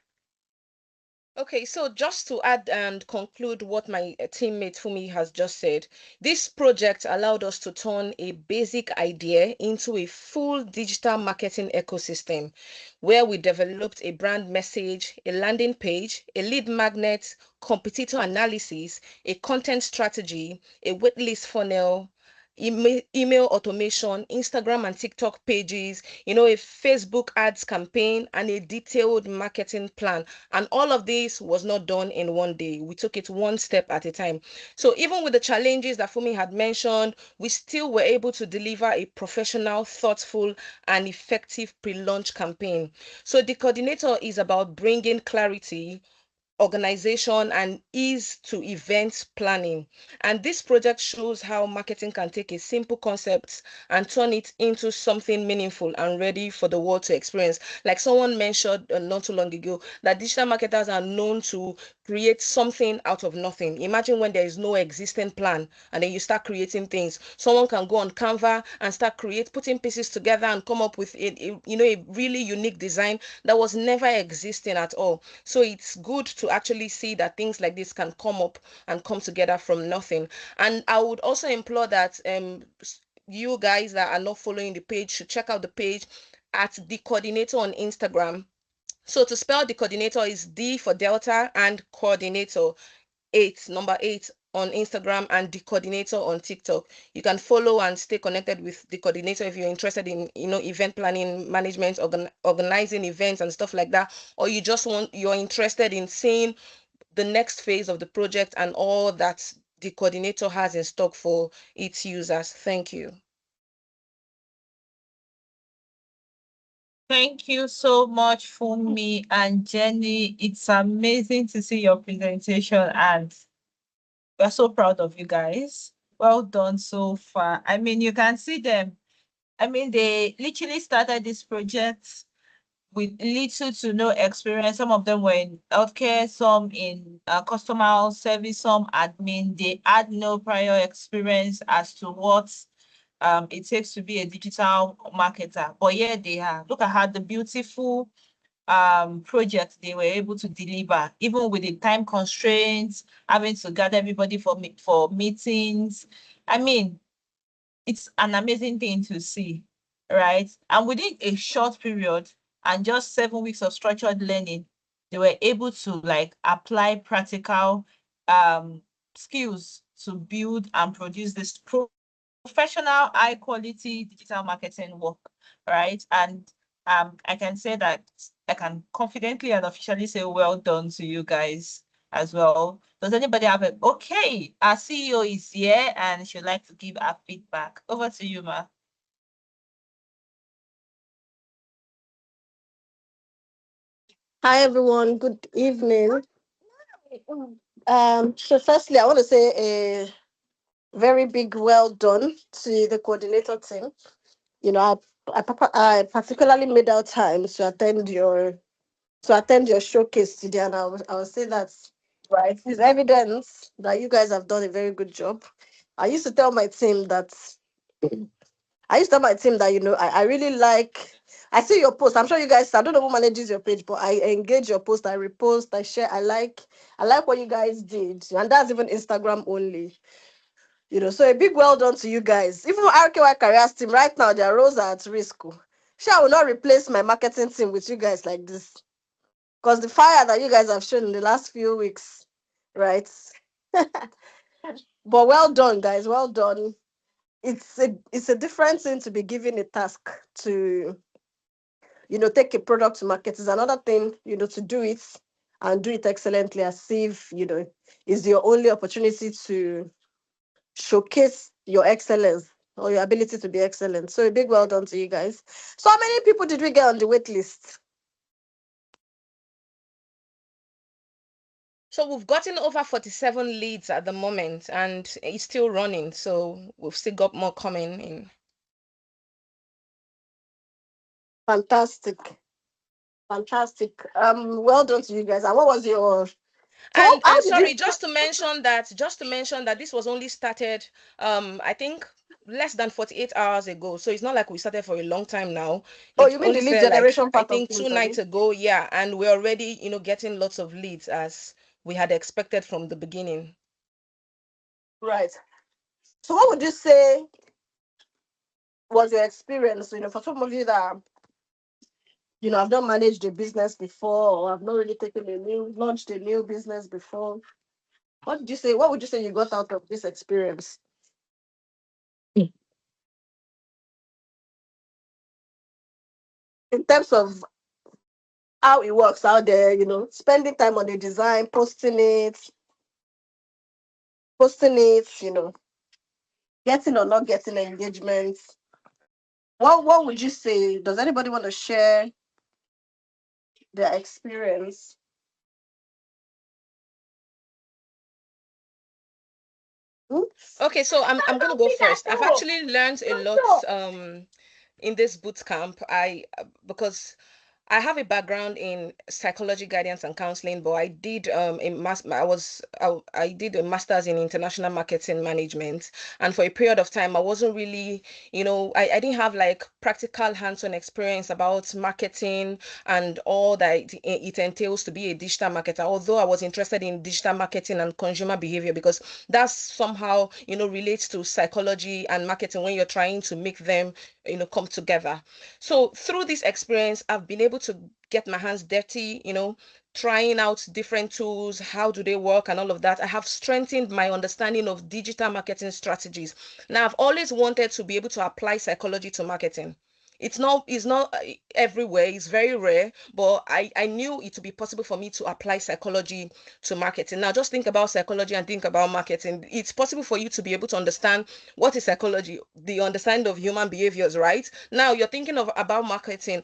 Okay, so just to add and conclude what my teammate Fumi has just said, this project allowed us to turn a basic idea into a full digital marketing ecosystem where we developed a brand message, a landing page, a lead magnet, competitor analysis, a content strategy, a waitlist funnel, email automation, Instagram and TikTok pages, a Facebook ads campaign, and a detailed marketing plan. And all of this was not done in one day. We took it one step at a time. So even with the challenges that Fumi had mentioned, we still were able to deliver a professional, thoughtful, and effective pre-launch campaign. So the coordinator is about bringing clarity, organization, and ease to event planning. And this project shows how marketing can take a simple concept and turn it into something meaningful and ready for the world to experience. Like someone mentioned not too long ago, that digital marketers are known to create something out of nothing. Imagine when there is no existing plan and then you start creating things. Someone can go on Canva and start putting pieces together and come up with a really unique design that was never existing at all. So it's good to actually see that things like this can come up and come together from nothing. And I would also implore that you guys that are not following the page should check out the page at the coordinator on Instagram. So to spell the coordinator is D for Delta and coordinator, number 8 on Instagram, and the coordinator on TikTok. You can follow and stay connected with the coordinator if you're interested in event planning, management, organizing events and stuff like that, or you're interested in seeing the next phase of the project and all that the coordinator has in stock for its users. Thank you. Thank you so much, Fumi and Jenny. It's amazing to see your presentation, and we're so proud of you guys. Well done so far. I mean, you can see them. I mean, they literally started this project with little to no experience. Some of them were in healthcare, some in customer service, some admin. They had no prior experience as to what it takes to be a digital marketer. But yeah, they are. Look at how the beautiful project they were able to deliver, even with the time constraints, having to gather everybody for meetings. I mean, it's an amazing thing to see, right? And within a short period and just 7 weeks of structured learning, they were able to apply practical skills to build and produce this professional, high quality digital marketing work, right? And I can say that I can confidently and officially say well done to you guys as well. Does anybody have it? Okay, our CEO is here and she'd like to give our feedback. Over to you, Ma. Hi everyone, good evening. So firstly, I want to say a very big well done to the coordinator team. I particularly made out time to attend your showcase today, and I will say that's right. It's evidence that you guys have done a very good job. I used to tell my team that I really like. I see your post. I'm sure you guys. I don't know who manages your page, but I engage your post. I repost. I share. I like what you guys did, and that's even Instagram only. So a big well done to you guys. Even RKY Careers team right now, their roles are at risk. Sure, I will not replace my marketing team with you guys like this, because the fire that you guys have shown in the last few weeks, right? But well done, guys. Well done. It's a different thing to be given a task to take a product to market. Is another thing to do it and do it excellently, as if is your only opportunity to showcase your excellence or your ability to be excellent. So a big well done to you guys. So how many people did we get on the wait list? So we've gotten over 47 leads at the moment, and it's still running. So we've still got more coming in. Fantastic. Fantastic. Well done to you guys. And what was your And how did sorry, you- just to mention that this was only started, I think less than 48 hours ago. So it's not like we started for a long time now. Oh, It you mean the only lead started like, generation I part of think things, 2 nights Abi? ago. Yeah. And we're already, getting lots of leads as we had expected from the beginning. Right. So what would you say was your experience? For some of you that I've not managed a business before, or I've not really launched a new business before. What would you say you got out of this experience? In terms of how it works out there, spending time on the design, posting it, getting or not getting engagements. What would you say? Does anybody want to share their experience? Oops. Okay, so I'm gonna go first. I've actually learned a lot in this boot camp. Because I have a background in psychology, guidance, and counseling, but I did I did a master's in international marketing management, and for a period of time, I wasn't really, I didn't have like practical hands-on experience about marketing and all that it entails to be a digital marketer. Although I was interested in digital marketing and consumer behavior, because that's somehow relates to psychology and marketing when you're trying to make them come together. So through this experience, I've been able to get my hands dirty, trying out different tools, how do they work and all of that. I have strengthened my understanding of digital marketing strategies. Now, I've always wanted to be able to apply psychology to marketing. It's not everywhere, it's very rare, but I knew it would be possible for me to apply psychology to marketing. Now just think about psychology and think about marketing. It's possible for you to be able to understand what is psychology, the understanding of human behaviors, right? Now you're thinking about marketing.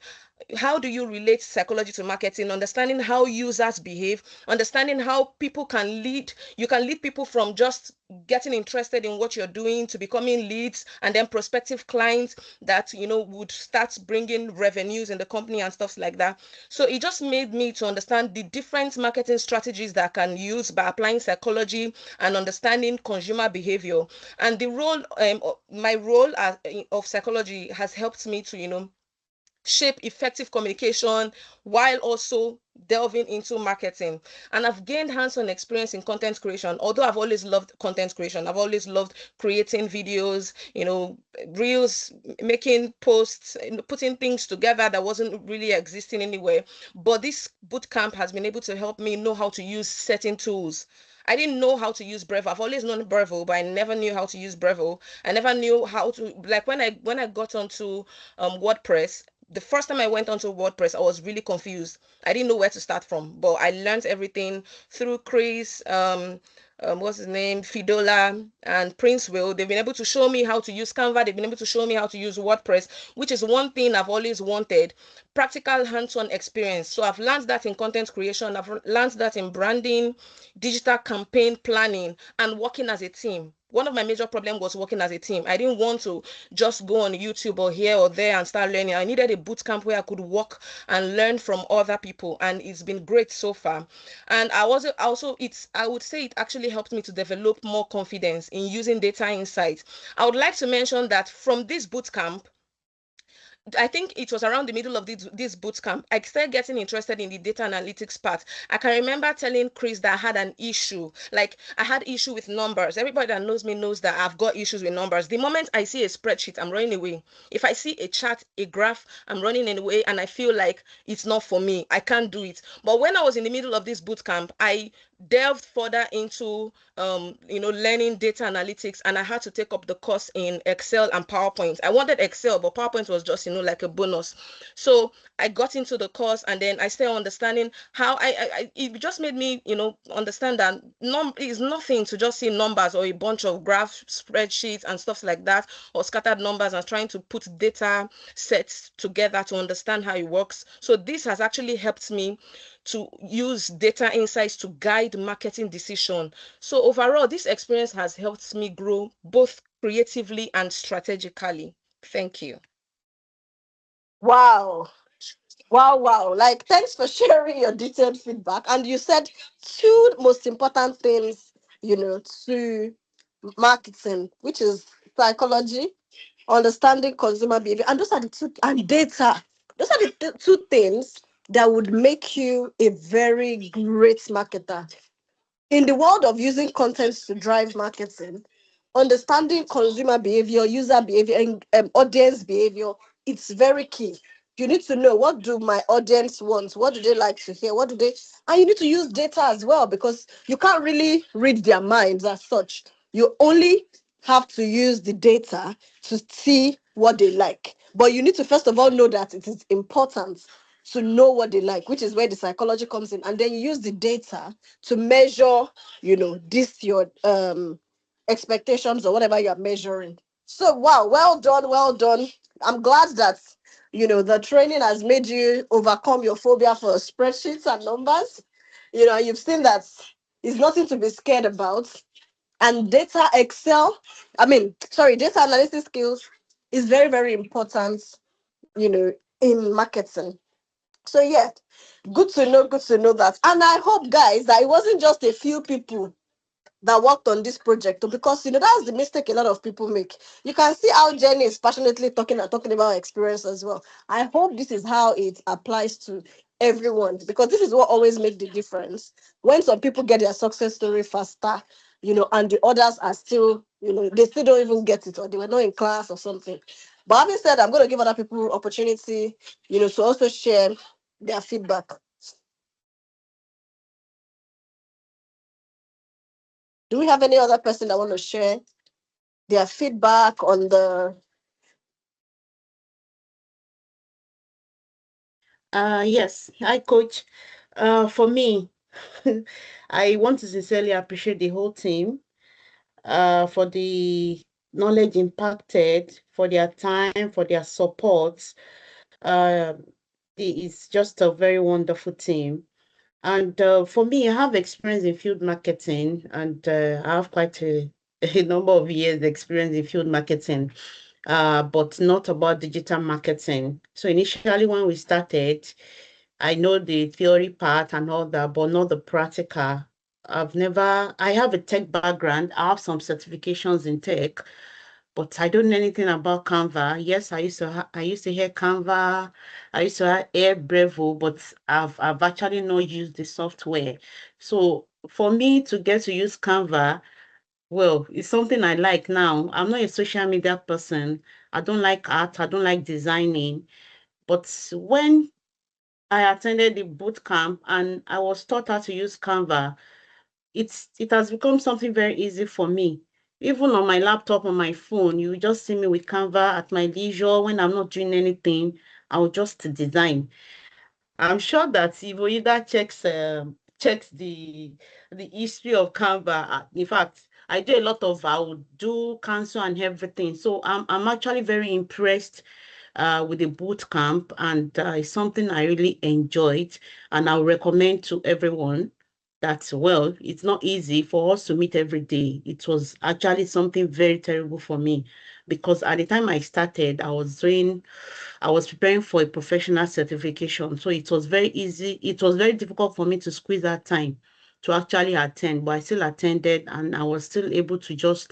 How do you relate psychology to marketing? Understanding how users behave, understanding how people can lead. You can lead people from just getting interested in what you're doing to becoming leads and then prospective clients that would start bringing revenues in the company and stuff like that. So it just made me to understand the different marketing strategies that I can use by applying psychology and understanding consumer behavior. And my role of psychology has helped me to shape effective communication while also delving into marketing. And I've gained hands-on experience in content creation. Although I've always loved content creation, I've always loved creating videos, reels, making posts, putting things together that wasn't really existing anywhere. But this boot camp has been able to help me know how to use certain tools. I didn't know how to use Breville. I've always known Breville, but I never knew how to use Breville. I never knew how to, like, when I got onto WordPress. The first time I went onto WordPress, I was really confused. I didn't know where to start from, but I learned everything through Chris, what's his name, Fidola, and Prince Will. They've been able to show me how to use Canva. They've been able to show me how to use WordPress, which is one thing I've always wanted, practical hands-on experience. So I've learned that in content creation. I've learned that in branding, digital campaign planning, and working as a team. One of my major problems was working as a team. I didn't want to just go on YouTube or here or there and start learning. I needed a boot camp where I could work and learn from other people, and it's been great so far. And I would say it actually helped me to develop more confidence in using data insights. I would like to mention that from this boot camp, I think it was around the middle of this boot camp, I started getting interested in the data analytics part. I can remember telling Chris that I had an issue. Like, I had issue with numbers. Everybody that knows me knows that I've got issues with numbers. The moment I see a spreadsheet, I'm running away. If I see a chart, a graph, I'm running away, and I feel like it's not for me. I can't do it. But when I was in the middle of this boot camp, I delved further into learning data analytics, and I had to take up the course in Excel and PowerPoint. I wanted Excel, but PowerPoint was just like a bonus. So I got into the course, and then I started understanding how it just made me understand that it's nothing to just see numbers or a bunch of graph spreadsheets and stuff like that, or scattered numbers, and trying to put data sets together to understand how it works. So this has actually helped me to use data insights to guide marketing decision. So overall, this experience has helped me grow both creatively and strategically. Thank you. Wow. Wow. Like, thanks for sharing your detailed feedback. And you said two most important things, to marketing, which is psychology, understanding consumer behavior, and those are the two, and data. Those are the two things that would make you a very great marketer. In the world of using content to drive marketing, understanding consumer behavior, user behavior, and audience behavior, it's very key. You need to know, what do my audience want? What do they like to hear? What do they? And you need to use data as well, because you can't really read their minds as such. You only have to use the data to see what they like. But you need to first of all know that it is important to know what they like, which is where the psychology comes in. And then you use the data to measure, this your expectations or whatever you're measuring. So wow, well done. I'm glad that the training has made you overcome your phobia for spreadsheets and numbers. You've seen that it's nothing to be scared about. And data analysis skills is very, very important, in marketing. So yeah, good to know that. And I hope, guys, that it wasn't just a few people that worked on this project, because that's the mistake a lot of people make. You can see how Jenny is passionately talking about experience as well. I hope this is how it applies to everyone, because this is what always makes the difference. When some people get their success story faster, and the others are still, they still don't even get it, or they were not in class or something. But having said, I'm going to give other people opportunity, to also share their feedback. Do we have any other person that want to share their feedback on the? Yes. Hi, Coach. For me, I want to sincerely appreciate the whole team for the knowledge impacted, for their time, for their support. Uh, it's just a very wonderful team. And for me, I have experience in field marketing, and I have quite a number of years experience in field marketing, but not about digital marketing. So initially, when we started, I know the theory part and all that, but not the practical. I have a tech background. I have some certifications in tech, but I don't know anything about Canva. Yes, I used to hear Canva. I used to hear Brevo, but I've actually not used the software. So for me to get to use Canva, well, it's something I like now. I'm not a social media person. I don't like art. I don't like designing. But when I attended the boot camp and I was taught how to use Canva, it has become something very easy for me. Even on my laptop, on my phone, you just see me with Canva at my leisure. When I'm not doing anything, I'll just design. I'm sure that Ivoida checks the history of Canva. In fact, I would do cancel and everything. So I'm actually very impressed with the boot camp, and it's something I really enjoyed, and I'll recommend to everyone that, well, it's not easy for us to meet every day. It was actually something very terrible for me, because at the time I started, I was preparing for a professional certification. So it was very easy. It was very difficult for me to squeeze that time to actually attend, but I still attended, and I was still able to just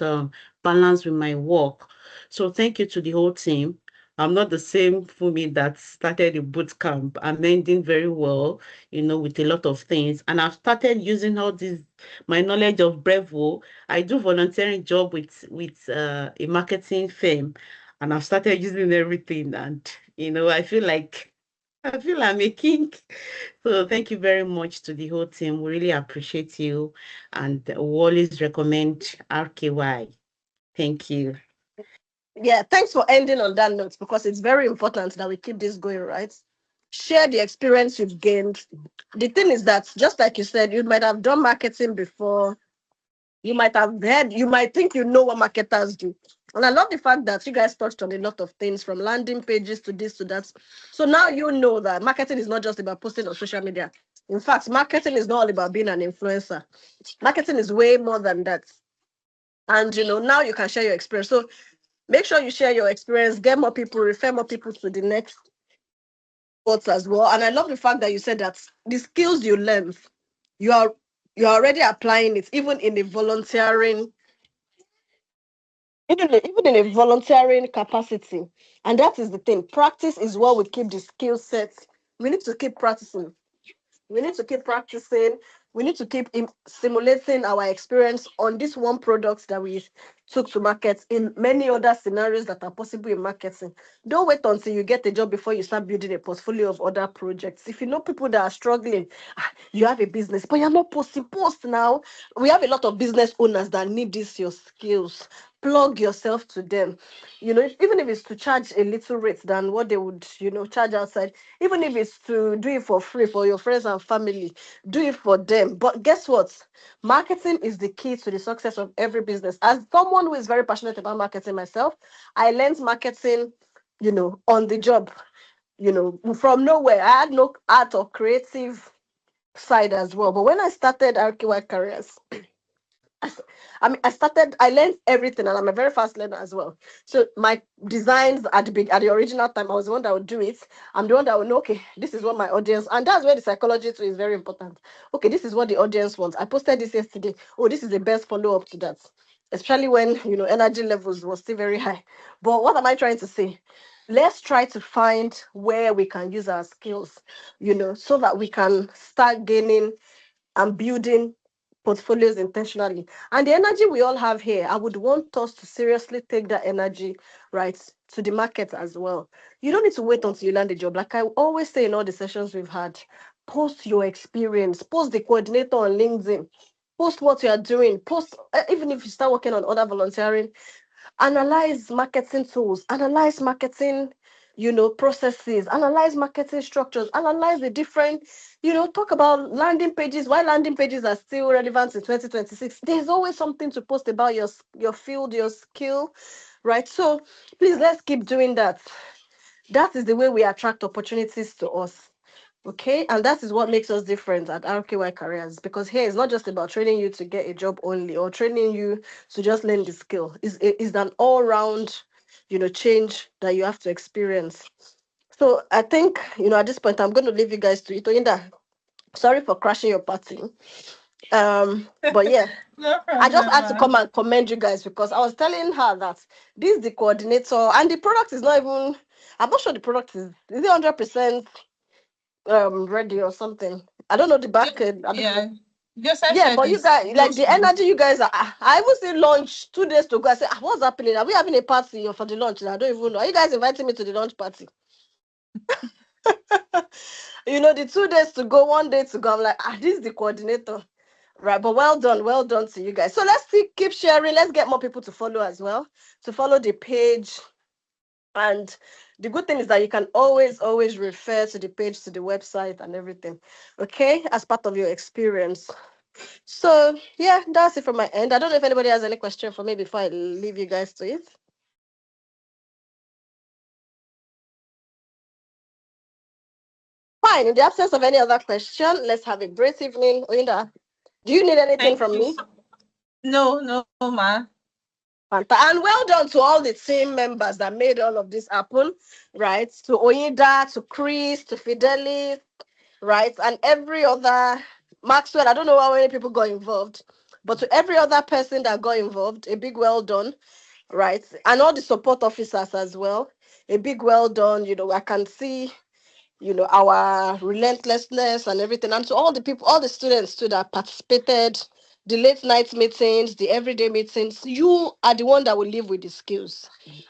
balance with my work. So thank you to the whole team. I'm not the same Fumi that started the boot camp. I'm ending very well, with a lot of things. And I've started using all this, my knowledge of Brevo. I do volunteering job with a marketing firm, and I've started using everything. And, I feel like I feel I'm a king. So thank you very much to the whole team. We really appreciate you, and we always recommend RKY. Thank you. Yeah, thanks for ending on that note because it's very important that we keep this going, right? Share the experience you've gained. The thing is that, just like you said, you might have done marketing before. You might have heard, you might think you know what marketers do. And I love the fact that you guys touched on a lot of things from landing pages to this to that. So now you know that marketing is not just about posting on social media. In fact, marketing is not all about being an influencer. Marketing is way more than that. And now you can share your experience. So make sure you share your experience, get more people, refer more people to the next thoughts as well. And I love the fact that you said that the skills you learn, you are you're already applying it, even in a volunteering, even in a volunteering capacity. And that is the thing. Practice is what we keep the skill sets. We need to keep practicing. We need to keep practicing. We need to keep simulating our experience on this one product that we took to market in many other scenarios that are possible in marketing. Don't wait until you get a job before you start building a portfolio of other projects. If you know people that are struggling, you have a business, but you're not posting. Post now. We have a lot of business owners that need this, your skills. Plug yourself to them. Even if it's to charge a little rate than what they would, charge outside, even if it's to do it for free for your friends and family, do it for them. But guess what? Marketing is the key to the success of every business. As someone who is very passionate about marketing myself, I learned marketing, on the job, from nowhere. I had no art or creative side as well. But when I started RKY Careers, I learned everything, and I'm a very fast learner as well. So my designs at the original time, I was the one that would do it. I'm the one that would know, okay, this is what my audience, and that's where the psychology too is very important. Okay, this is what the audience wants. I posted this yesterday. Oh, this is the best follow-up to that. Especially when energy levels was still very high. But what am I trying to say? Let's try to find where we can use our skills, so that we can start gaining and building portfolios intentionally. And the energy we all have here, I would want us to seriously take that energy, right, to the market as well. You don't need to wait until you land a job. Like I always say in all the sessions we've had, post your experience, post the coordinator on LinkedIn, post what you are doing, post, even if you start working on other volunteering, analyze marketing tools, analyze marketing, processes, analyze marketing structures, analyze the different, talk about landing pages. Why landing pages are still relevant in 2026. There's always something to post about your field, your skill, right? So please, let's keep doing that. That is the way we attract opportunities to us. Okay, and that is what makes us different at RKY Careers, because here it's not just about training you to get a job only or training you to just learn the skill. It's an all-round, change that you have to experience. So I think, at this point, I'm going to leave you guys to it. Oyinda, sorry for crashing your party. But yeah, No I just had to problem. come and commend you guys because I was telling her that this is the coordinator and the product is not even, I'm not sure the product is it 100% ready or something. I don't know the back end. I don't know. Yeah. Joseph Yeah, said but you this guys, like goes the smooth. energy you guys are. I even see lunch 2 days to go. I say, what's happening? Are we having a party or for the lunch? I don't even know. Are you guys inviting me to the lunch party? The 2 days to go, 1 day to go. I'm like, this is the coordinator. Right, but well done to you guys. So let's keep sharing. Let's get more people to follow as well, to follow the page. And the good thing is that you can always refer to the page, to the website and everything, okay, as part of your experience. So yeah, that's it from my end. I don't know if anybody has any question for me before I leave you guys to it. Fine. In the absence of any other question, let's have a great evening. Oyinda, do you need anything Thank from you. me? No, ma. And well done to all the team members that made all of this happen, right? To Oyinda, to Chris, to Fidelis, right? And every other, Maxwell, I don't know how many people got involved, but to every other person that got involved, a big well done, right? And all the support officers as well, a big well done. I can see, our relentlessness and everything. And to all the people, all the students too that participated, the late night meetings, the everyday meetings, you are the one that will live with the skills.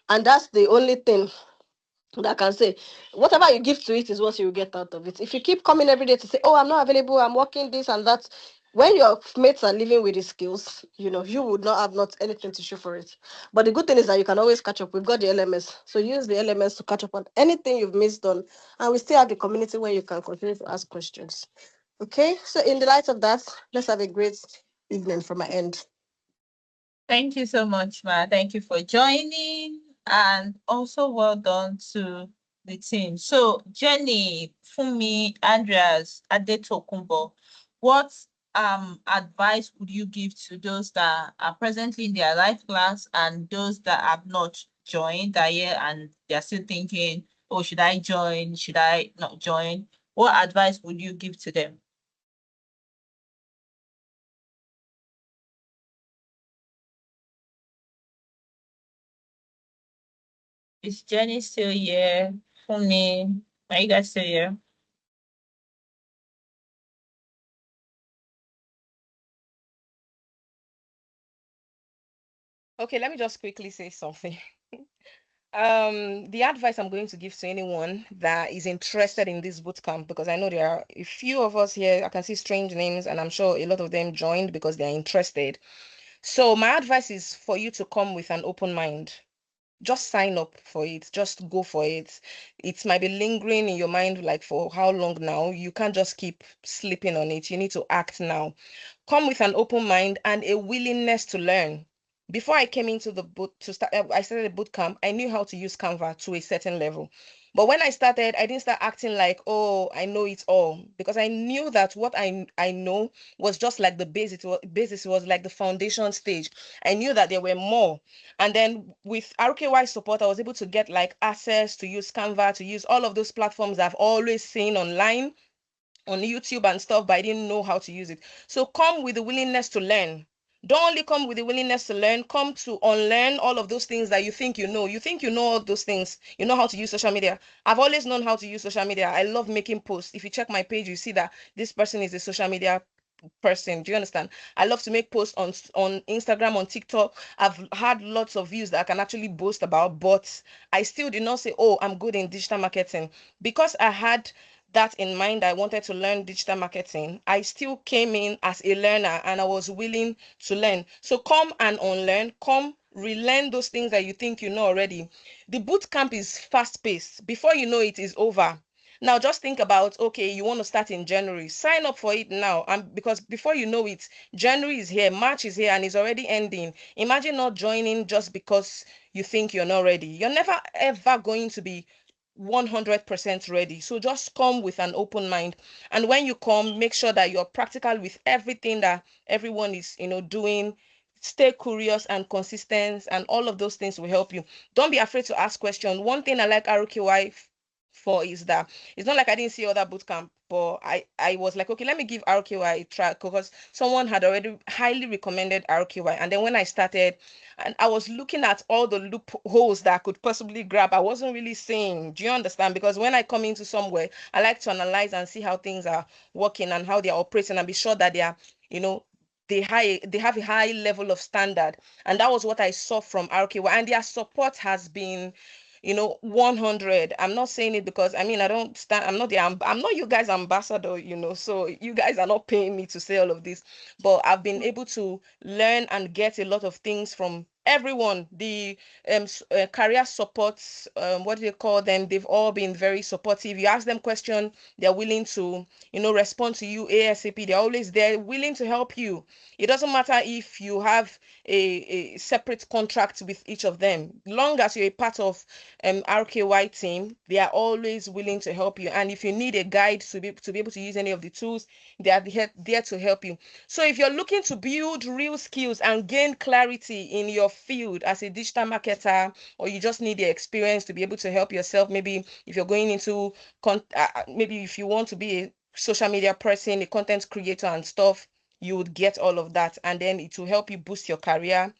And that's the only thing that can say whatever you give to it is what you get out of it. If you keep coming every day to say, oh, I'm not available, I'm working this and that, when your mates are living with the skills, you would not have not anything to show for it. But the good thing is that you can always catch up. We've got the LMS. So use the LMS to catch up on anything you've missed on. And we still have the community where you can continue to ask questions. Okay. So in the light of that, let's have a great evening from my end. Thank you so much, Ma. Thank you for joining. And also well done to the team. So Jenny, Fumi, Andreas, Adetokunbo, what advice would you give to those that are presently in their life class and those that have not joined that year and they're still thinking, oh, should I join? Should I not join? What advice would you give to them? Is Jenny still here? Fumi, are you guys still here? Okay, let me just quickly say something. The advice I'm going to give to anyone that is interested in this bootcamp, because I know there are a few of us here, I can see strange names, and I'm sure a lot of them joined because they're interested. So my advice is for you to come with an open mind. Just sign up for it. Just go for it. It might be lingering in your mind like for how long now? You can't just keep sleeping on it. You need to act now. Come with an open mind and a willingness to learn. Before I came into the boot to start, I started a boot camp. I knew how to use Canva to a certain level. But when I started, I didn't start acting like, oh, I know it all, because I knew that what I know was just like the basis was like the foundation stage. I knew that there were more. And then with RKY support, I was able to get like access to use Canva, to use all of those platforms I've always seen online on YouTube and stuff, but I didn't know how to use it. So come with the willingness to learn. Don't only come with the willingness to learn, come to unlearn all of those things that you think you know. You think you know all those things. You know how to use social media. I've always known how to use social media. I love making posts. If you check my page, you see that this person is a social media person. Do you understand? I love to make posts on Instagram, on TikTok. I've had lots of views that I can actually boast about, but I still did not say, oh, I'm good in digital marketing. Because I had that in mind, I wanted to learn digital marketing. I still came in as a learner and I was willing to learn. So come and unlearn, come relearn those things that you think you know already. The boot camp is fast paced. Before you know it is over. Now just think about, okay, you want to start in January. Sign up for it now. And because before you know it, January is here, March is here, and it's already ending. Imagine not joining just because you think you're not ready. You're never ever going to be 100% ready. So just come with an open mind. And when you come, make sure that you're practical with everything that everyone is, doing. Stay curious and consistent, and all of those things will help you. Don't be afraid to ask questions. One thing I like RQY for is that it's not like I didn't see other bootcamp, but I was like, okay, let me give RQY a try because someone had already highly recommended RQY. And then when I started, and I was looking at all the loopholes that I could possibly grab, I wasn't really saying, do you understand? Because when I come into somewhere, I like to analyze and see how things are working and how they are operating and be sure that they are, they have a high level of standard. And that was what I saw from RQY. And their support has been 100. I'm not saying it because I don't stand, I'm not you guys ambassador, so you guys are not paying me to say all of this, but I've been able to learn and get a lot of things from everyone. The career supports, what do you call them, they've all been very supportive. You ask them question, they're willing to respond to you ASAP. They're always there, willing to help you. It doesn't matter if you have a separate contract with each of them, long as you're a part of RKY team, they are always willing to help you. And if you need a guide to be able to use any of the tools, they are there to help you. So if you're looking to build real skills and gain clarity in your field as a digital marketer, or you just need the experience to be able to help yourself, maybe if you're going into maybe if you want to be a social media person, a content creator and stuff, you would get all of that, and then it will help you boost your career.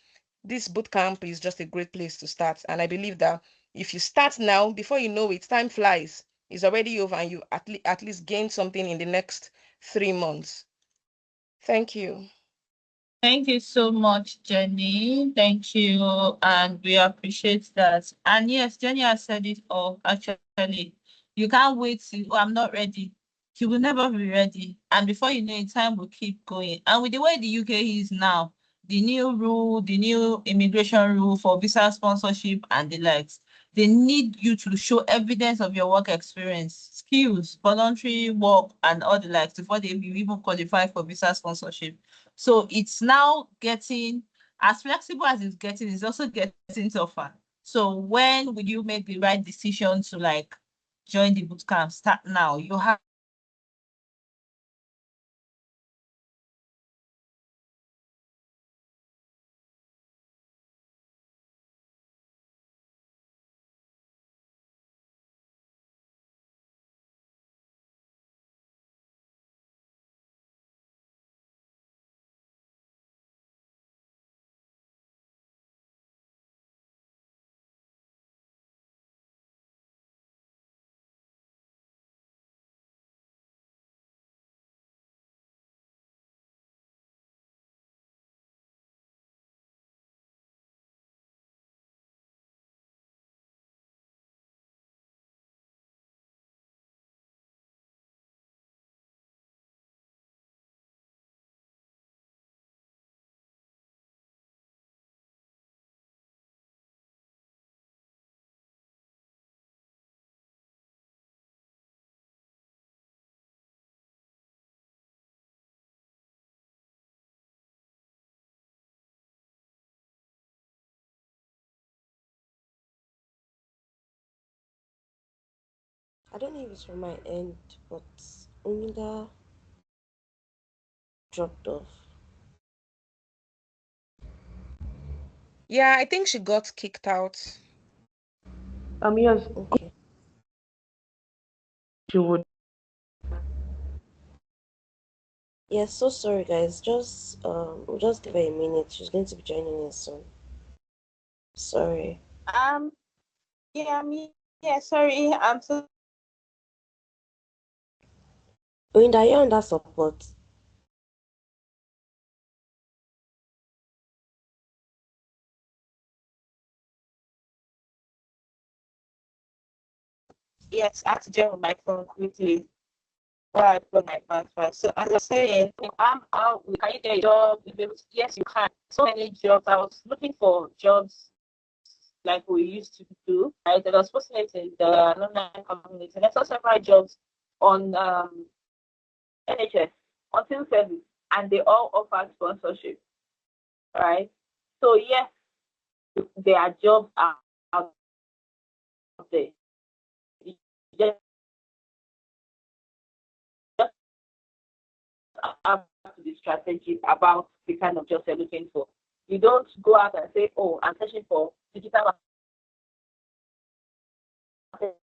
This bootcamp is just a great place to start. And I believe that if you start now, before you know it, time flies. It's already over and you at least gain something in the next 3 months. Thank you. Thank you so much, Jenny. Thank you. And we appreciate that. And yes, Jenny has said it all. Actually, you can't wait to, oh, I'm not ready. You will never be ready. And before you know it, time will keep going. And with the way the UK is now, the new rule, the new immigration rule for visa sponsorship and the likes, they need you to show evidence of your work experience, skills, voluntary work, and all the likes before they even qualify for visa sponsorship. So it's now getting as flexible as it's also getting tougher. So when will you make the right decision to like join the bootcamp? Start now. You have I don't know if it's from my end, but Umida dropped off. Yeah, I think she got kicked out. Yes, Okay. she would. Yes, so sorry guys. We'll just give her a minute. She's going to be joining us soon. Sorry. um yeah, yeah, sorry. I'm so Winda, you're under support. yes, I have to join with my phone quickly. While I put my phone first. So as I was saying, I'm out. Can you get a job? Yes, you can. So many jobs. I was looking for jobs like we used to do. Right, I was posting it in the online community. And I saw several jobs on NHS, on civil service, and they all offer sponsorship. Right. So yes, there are jobs out there. You just have to be strategic about the kind of jobs you're looking for. You don't go out and say, "Oh, I'm searching for digital marketing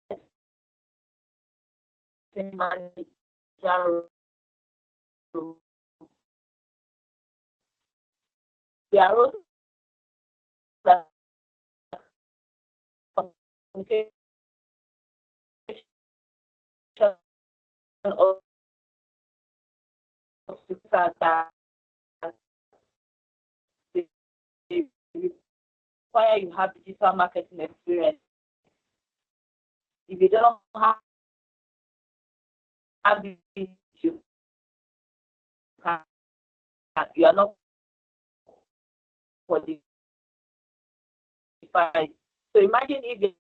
manager." There are roles that communication officers that they require you have digital marketing experience. If you don't have it, you are not qualified. So imagine if you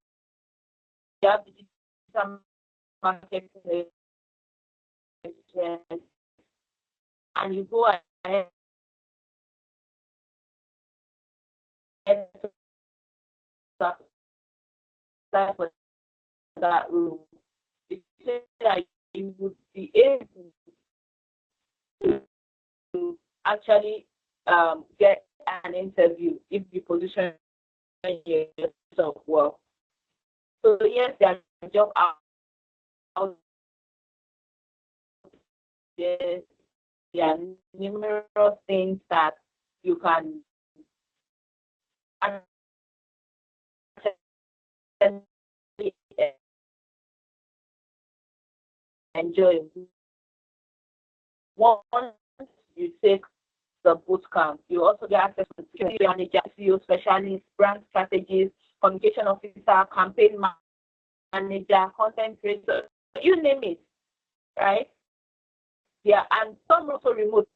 have digital marketing experience and you go ahead and apply for that role, you say that you would be able to actually get an interview if you position yourself well. So yes, there are jobs out there. There are numerous things that you can actually enjoy once you take the bootcamp. You also get access to security manager, SEO specialist, brand strategist, communication officer, campaign manager, content creator, you name it, right? Yeah, and some also remote.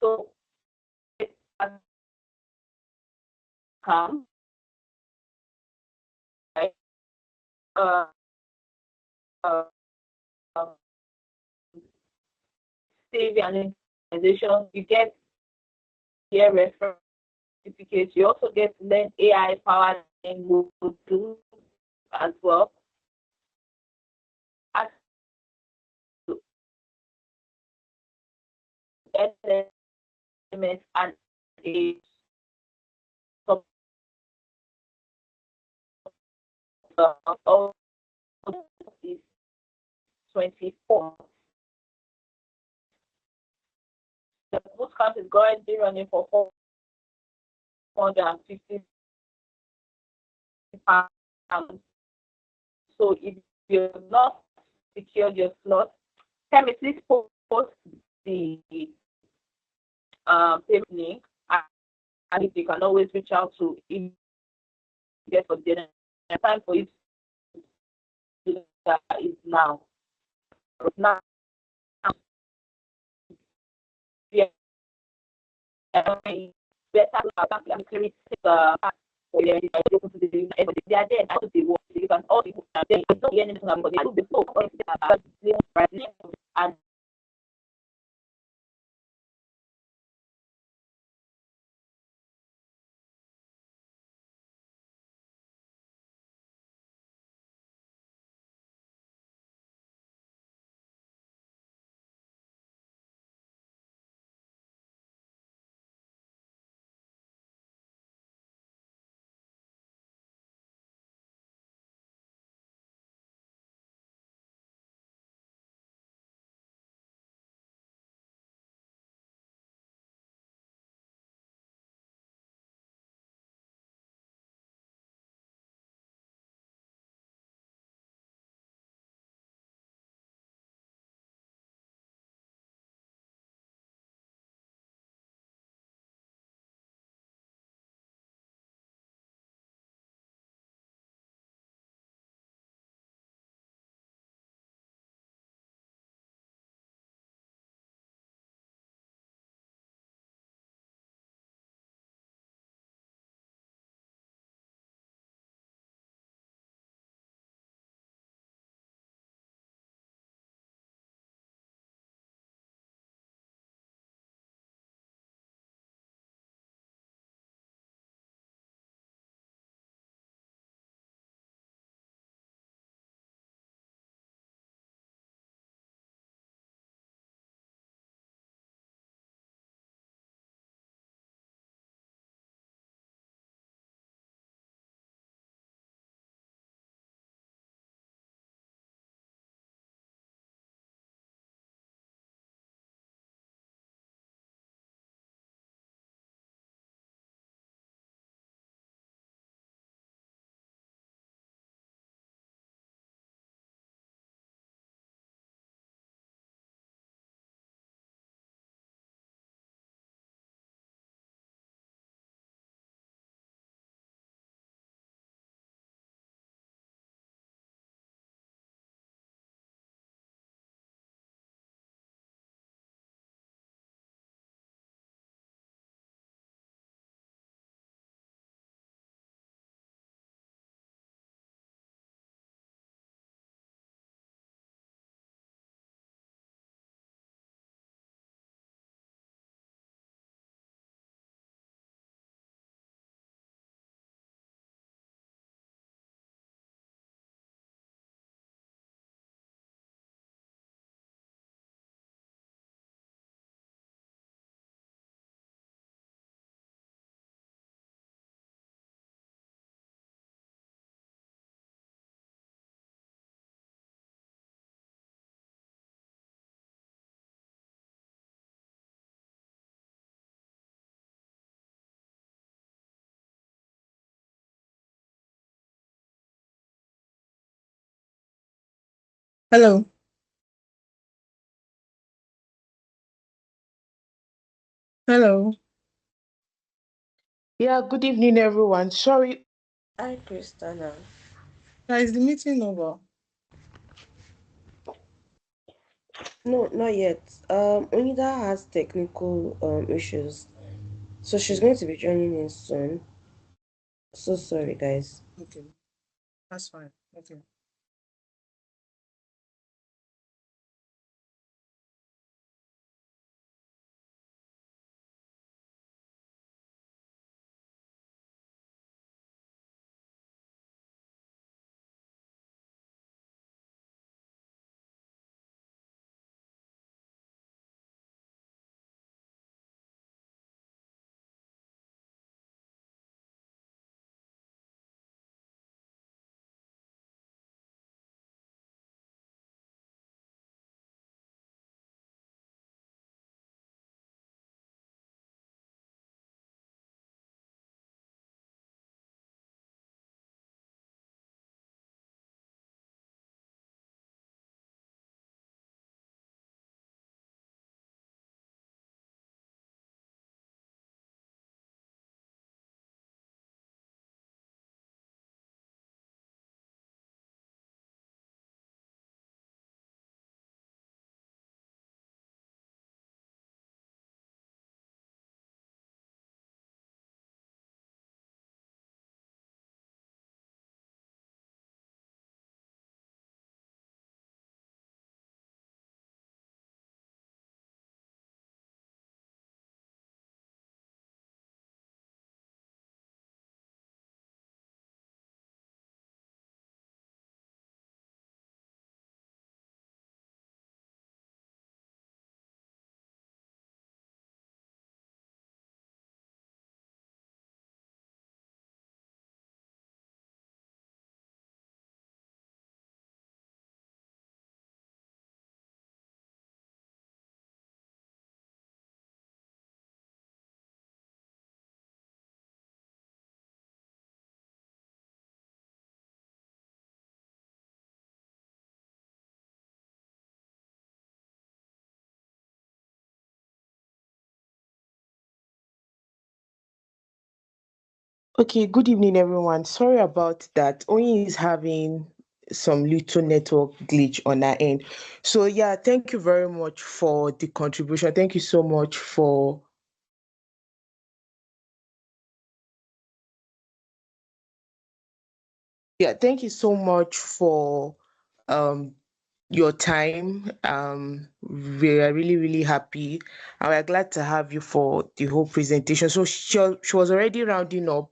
So come, right? Uh, uh, Save and organization, you get year reference certificates. You also get to learn AI powered tools as well. As to elements and a of is 24. The bootcamp is currently running for 450 pounds. So if you're not secured your slot, can you please post the payment link, and you can always reach out to get for dinner. The time for you to do that is now. Now, yeah, better clarity for your they are there to the work. You can all be there. It's not anything about it. Before and Hello. Hello. Yeah, good evening, everyone. Sorry. Hi, Christina. Is the meeting over? No, not yet. Onida has technical issues, so she's going to be joining in soon. So sorry, guys. Okay, that's fine. Okay. Okay, good evening, everyone. Sorry about that. Oyin is having some little network glitch on our end. So, yeah, thank you very much for the contribution. Thank you so much for. Yeah, thank you so much for um your time. We are really, really happy, and we're glad to have you for the whole presentation. So she was already rounding up.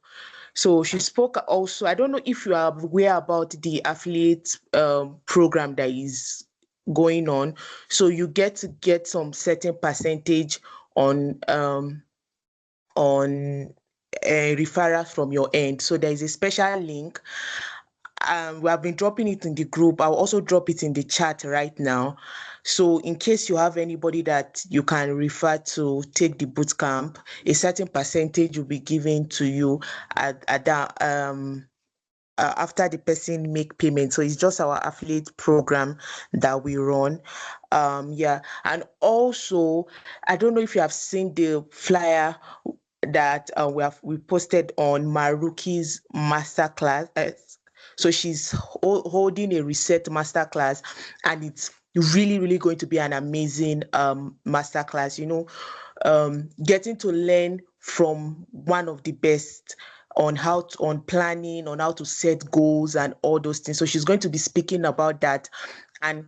So she spoke also. I don't know if you are aware about the affiliate program that is going on. So you get to get some certain percentage on on referrals from your end. So there is a special link. We have been dropping it in the group. I'll also drop it in the chat right now. So in case you have anybody that you can refer to take the boot camp, a certain percentage will be given to you at that after the person make payment. So it's just our affiliate program that we run. Yeah, and also I don't know if you have seen the flyer that we posted on Maruki's masterclass. So she's holding a reset masterclass, and it's really, really going to be an amazing masterclass. Getting to learn from one of the best on on planning, on how to set goals and all those things. So she's going to be speaking about that. And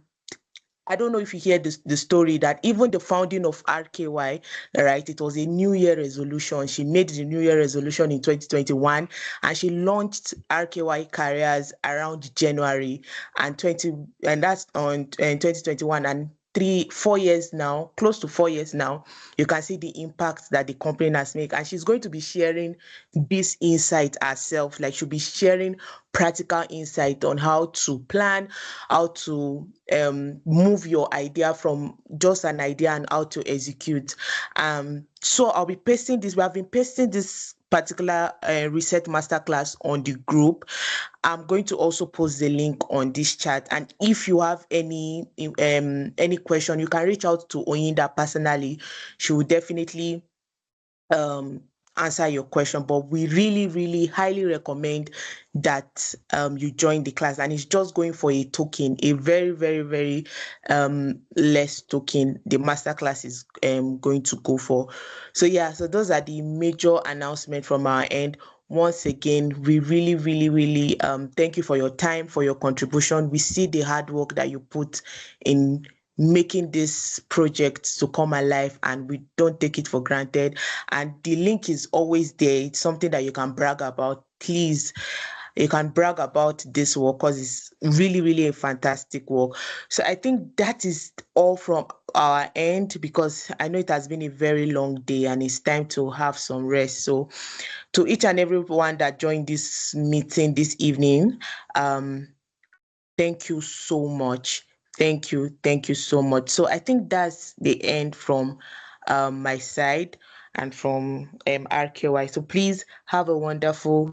I don't know if you hear the story that even the founding of RKY, right? It was a New Year resolution. She made the New Year resolution in 2021, and she launched RKY Careers around January and that's on in 2021. And 4 years now, close to 4 years now, you can see the impact that the company has made. And she's going to be sharing this insight herself. Like, she'll be sharing practical insight on how to plan, how to move your idea from just an idea and how to execute. So I'll be pasting this. We have been pasting this particular reset masterclass on the group. I'm going to also post the link on this chat. And if you have any question, you can reach out to Oyinda personally. She will definitely answer your question, but we really, really highly recommend that you join the class. And it's just going for a token, a very, very, very less token the masterclass is going to go for. So yeah, so those are the major announcements from our end. Once again, we really, really, really thank you for your time, for your contribution. We see the hard work that you put in making this project to come alive, and we don't take it for granted. And the link is always there. It's something that you can brag about. Please, you can brag about this work because it's really, really a fantastic work. So I think that is all from our end, because I know it has been a very long day and it's time to have some rest. So to each and everyone that joined this meeting this evening, thank you so much. Thank you so much. So I think that's the end from my side and from RKY. So please have a wonderful.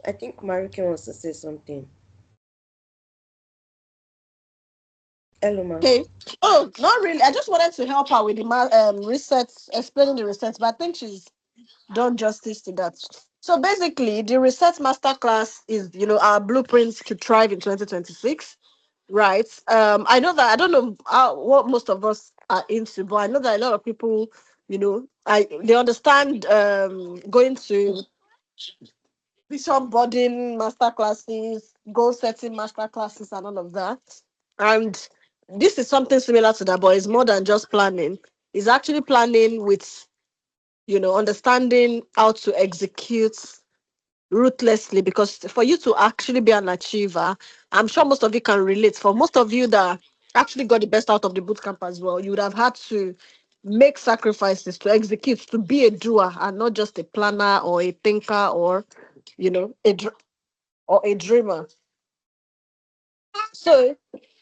I think Marike wants to say something. Hello, ma. Okay. Oh, not really. I just wanted to help her with the resets, explaining the resets, but I think she's done justice to that. So basically, the reset masterclass is, our blueprints to thrive in 2026, right? I know that I don't know what most of us are into, but I know that a lot of people, they understand going to vision boarding masterclasses, goal setting masterclasses, and all of that. And this is something similar to that, but it's more than just planning. It's actually planning with, understanding how to execute ruthlessly, because for you to actually be an achiever, I'm sure most of you can relate. For most of you that actually got the best out of the bootcamp as well, you would have had to make sacrifices to execute, to be a doer and not just a planner or a thinker or a dreamer. So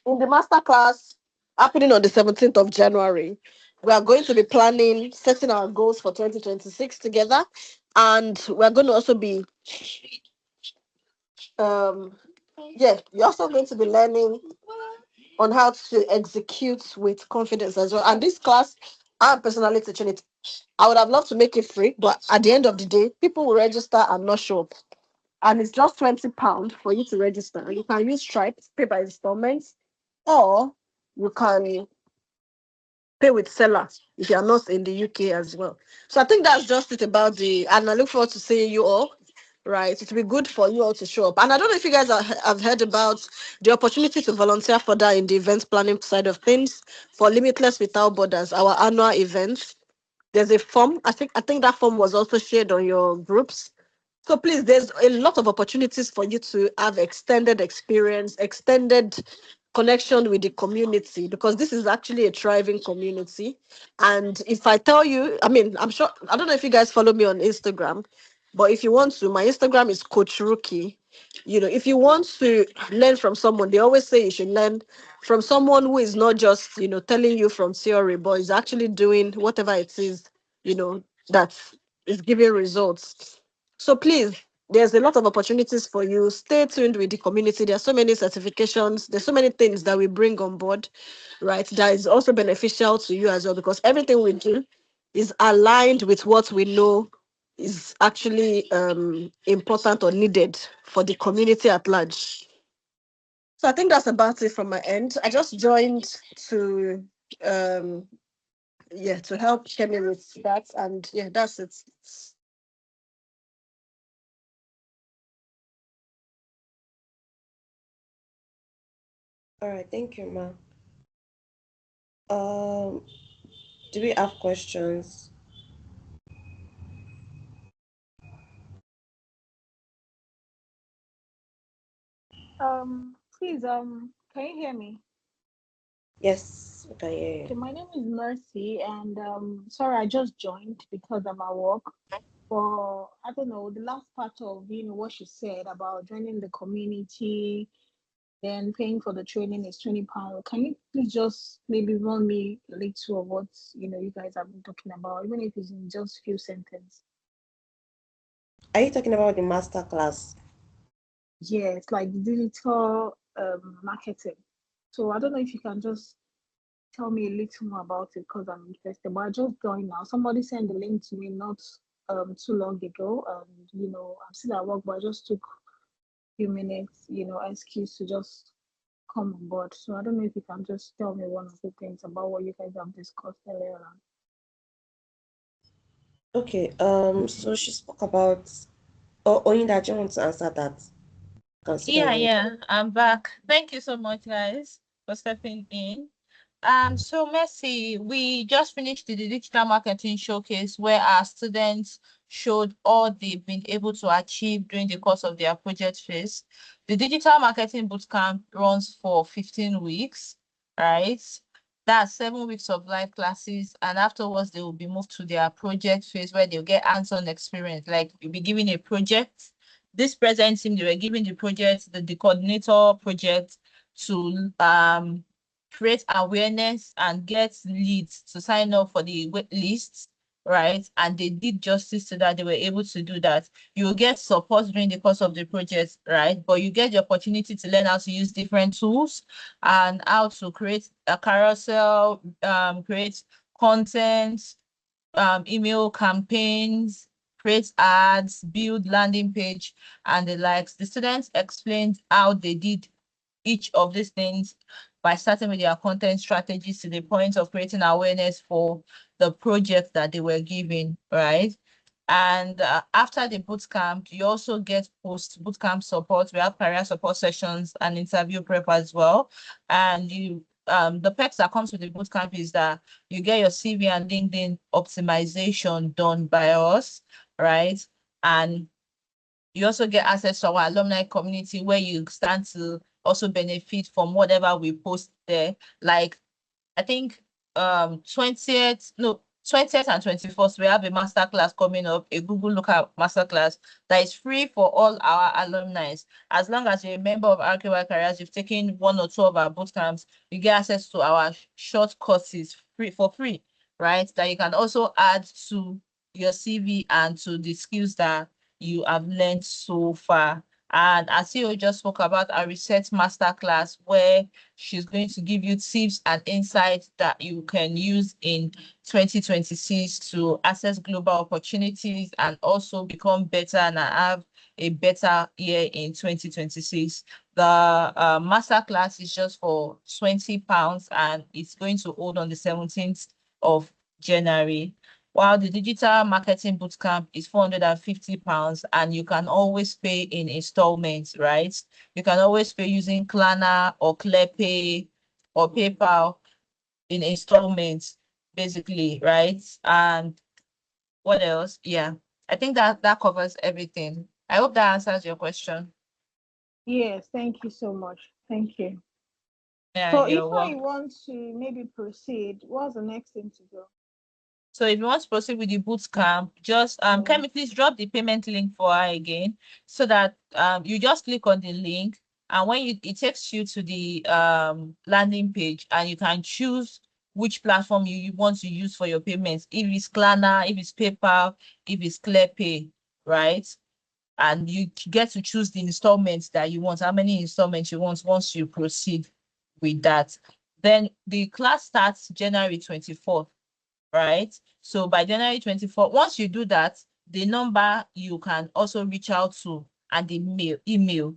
in the masterclass happening on the 17th of January, we are going to be planning, setting our goals for 2026 together. And we're going to also be you're also going to be learning on how to execute with confidence as well. And this class, I'm personally teaching it. I would have loved to make it free, but at the end of the day, people will register and not show up. And it's just £20 for you to register. And you can use Stripe, pay by installments, or you can pay with Seller if you are not in the UK as well. So I think that's just it about and I look forward to seeing you all. Right, it will be good for you all to show up. And I don't know if you guys have heard about the opportunity to volunteer for that in the event planning side of things for Limitless Without Borders, our annual event. There's a form. I think that form was also shared on your groups. So please, there's a lot of opportunities for you to have extended experience, extended connection with the community, because this is actually a thriving community. And if I tell you, I'm sure, I don't know if you guys follow me on Instagram, but if you want to, my Instagram is Coach Rookie. If you want to learn from someone, they always say you should learn from someone who is not just, telling you from theory, but is actually doing whatever it is, that is giving results. So please, there's a lot of opportunities for you. Stay tuned with the community. There are so many certifications. There's so many things that we bring on board, right? That is also beneficial to you as well, because everything we do is aligned with what we know is actually important or needed for the community at large. So I think that's about it from my end. I just joined to to help Kemi with that, and that's it. All right, thank you, ma. Do we have questions? Please, can you hear me? Yes, we can hear Okay, you. my name is Mercy, and sorry, I just joined because I'm at work. But I don't know the last part of what she said about joining the community, then paying for the training is £20. Can you please just maybe run me a little of what you guys have been talking about, even if it's in just few sentences? Are you talking about the master class? Yes, like digital marketing. So I don't know if you can just tell me a little more about it because I'm interested. But I just joined now. Somebody sent the link to me not too long ago, and I'm still at work, but I just took a few minutes, excuse to just come on board. So I don't know if you can just tell me one or two things about what you guys have discussed earlier on. Okay. So she spoke about. Oh, Oyinda, do you want to answer that? Consider you. Yeah, I'm back. Thank you so much, guys, for stepping in. So Mercy, we just finished the digital marketing showcase where our students showed all they've been able to achieve during the course of their project phase. The digital marketing bootcamp runs for 15 weeks, right? That's 7 weeks of live classes, and afterwards they will be moved to their project phase where they'll get hands-on experience. Like you'll be given a project. This present team, they were given the project, the coordinator project to create awareness and get leads to sign up for the wait lists, right? And they did justice to that. They were able to do that. You will get support during the course of the project, right? But you get the opportunity to learn how to use different tools and how to create a carousel, create content, email campaigns, create ads, build landing page, and the likes. The students explained how they did each of these things by starting with their content strategies to the point of creating awareness for the project that they were given, right? And after the bootcamp, you also get post-bootcamp support. We have career support sessions and interview prep as well. And the perks that comes with the bootcamp is that you get your CV and LinkedIn optimization done by us, right? And you also get access to our alumni community where you stand to also benefit from whatever we post there. Like I think 20th and 21st, we have a masterclass coming up, a Google Looker masterclass that is free for all our alumni. As long as you're a member of RKY Careers, you've taken one or two of our boot camps, you get access to our short courses for free, right? That you can also add to your CV and to the skills that you have learned so far. And as CEO just spoke about a research masterclass where she's going to give you tips and insights that you can use in 2026 to access global opportunities and also become better and have a better year in 2026. The masterclass is just for £20 and it's going to hold on the 17th of January. While the digital marketing bootcamp is £450 and you can always pay in installments, right? You can always pay using Klarna or ClearPay or PayPal in installments, basically, right? And what else? Yeah, I think that covers everything. I hope that answers your question. Yes, thank you so much. Thank you. Yeah, So you're if I welcome. want to maybe proceed, what's the next thing to do? So if you want to proceed with the boot camp, just Kemi, please drop the payment link for her again so that you just click on the link and when it takes you to the landing page and you can choose which platform you want to use for your payments. If it's Klarna, if it's PayPal, if it's ClearPay, right? And you get to choose the installments that you want, how many installments you want once you proceed with that. Then the class starts January 24th. Right? So by January 24th, once you do that, the number you can also reach out to and the email.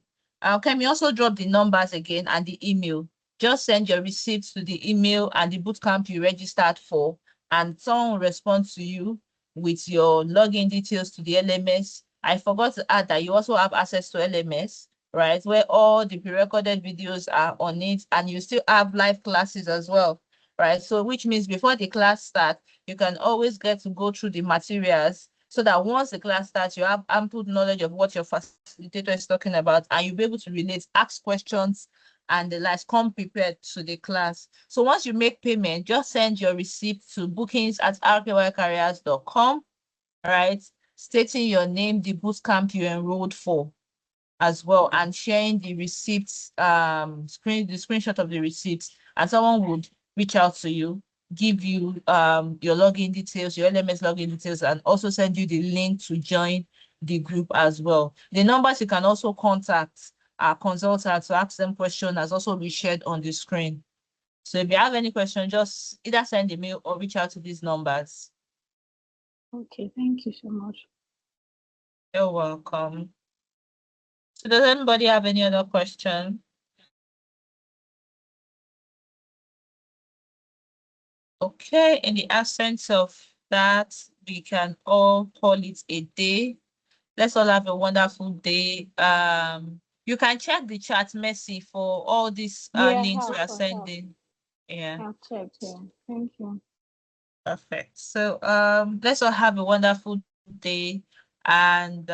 Can we also drop the numbers again and the email? Just send your receipts to the email and the bootcamp you registered for, and someone will respond to you with your login details to the LMS. I forgot to add that you also have access to LMS, right? Where all the pre-recorded videos are on it, and you still have live classes as well, right? So which means before the class starts, you can always get to go through the materials so that once the class starts, you have ample knowledge of what your facilitator is talking about and you'll be able to relate, ask questions, and the last come prepared to the class. So once you make payment, just send your receipt to bookings@rkycareers.com, right? Stating your name, the bootcamp you enrolled for as well, and sharing the receipts, the screenshot of the receipts, and someone would reach out to you, give you your login details, your LMS login details, and also send you the link to join the group as well. The numbers you can also contact our consultants to ask them questions has also been shared on the screen. So if you have any question, just either send a mail or reach out to these numbers. Okay, thank you so much. You're welcome. So does anybody have any other question? Okay, in the absence of that, we can all call it a day. Let's all have a wonderful day. You can check the chat, Messi, for all these links we are sending. Yeah. I've checked, yeah. Thank you. Perfect. So let's all have a wonderful day. And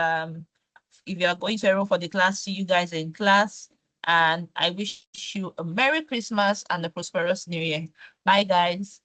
if you are going to enroll for the class, see you guys in class. And I wish you a Merry Christmas and a prosperous New Year. Bye, guys.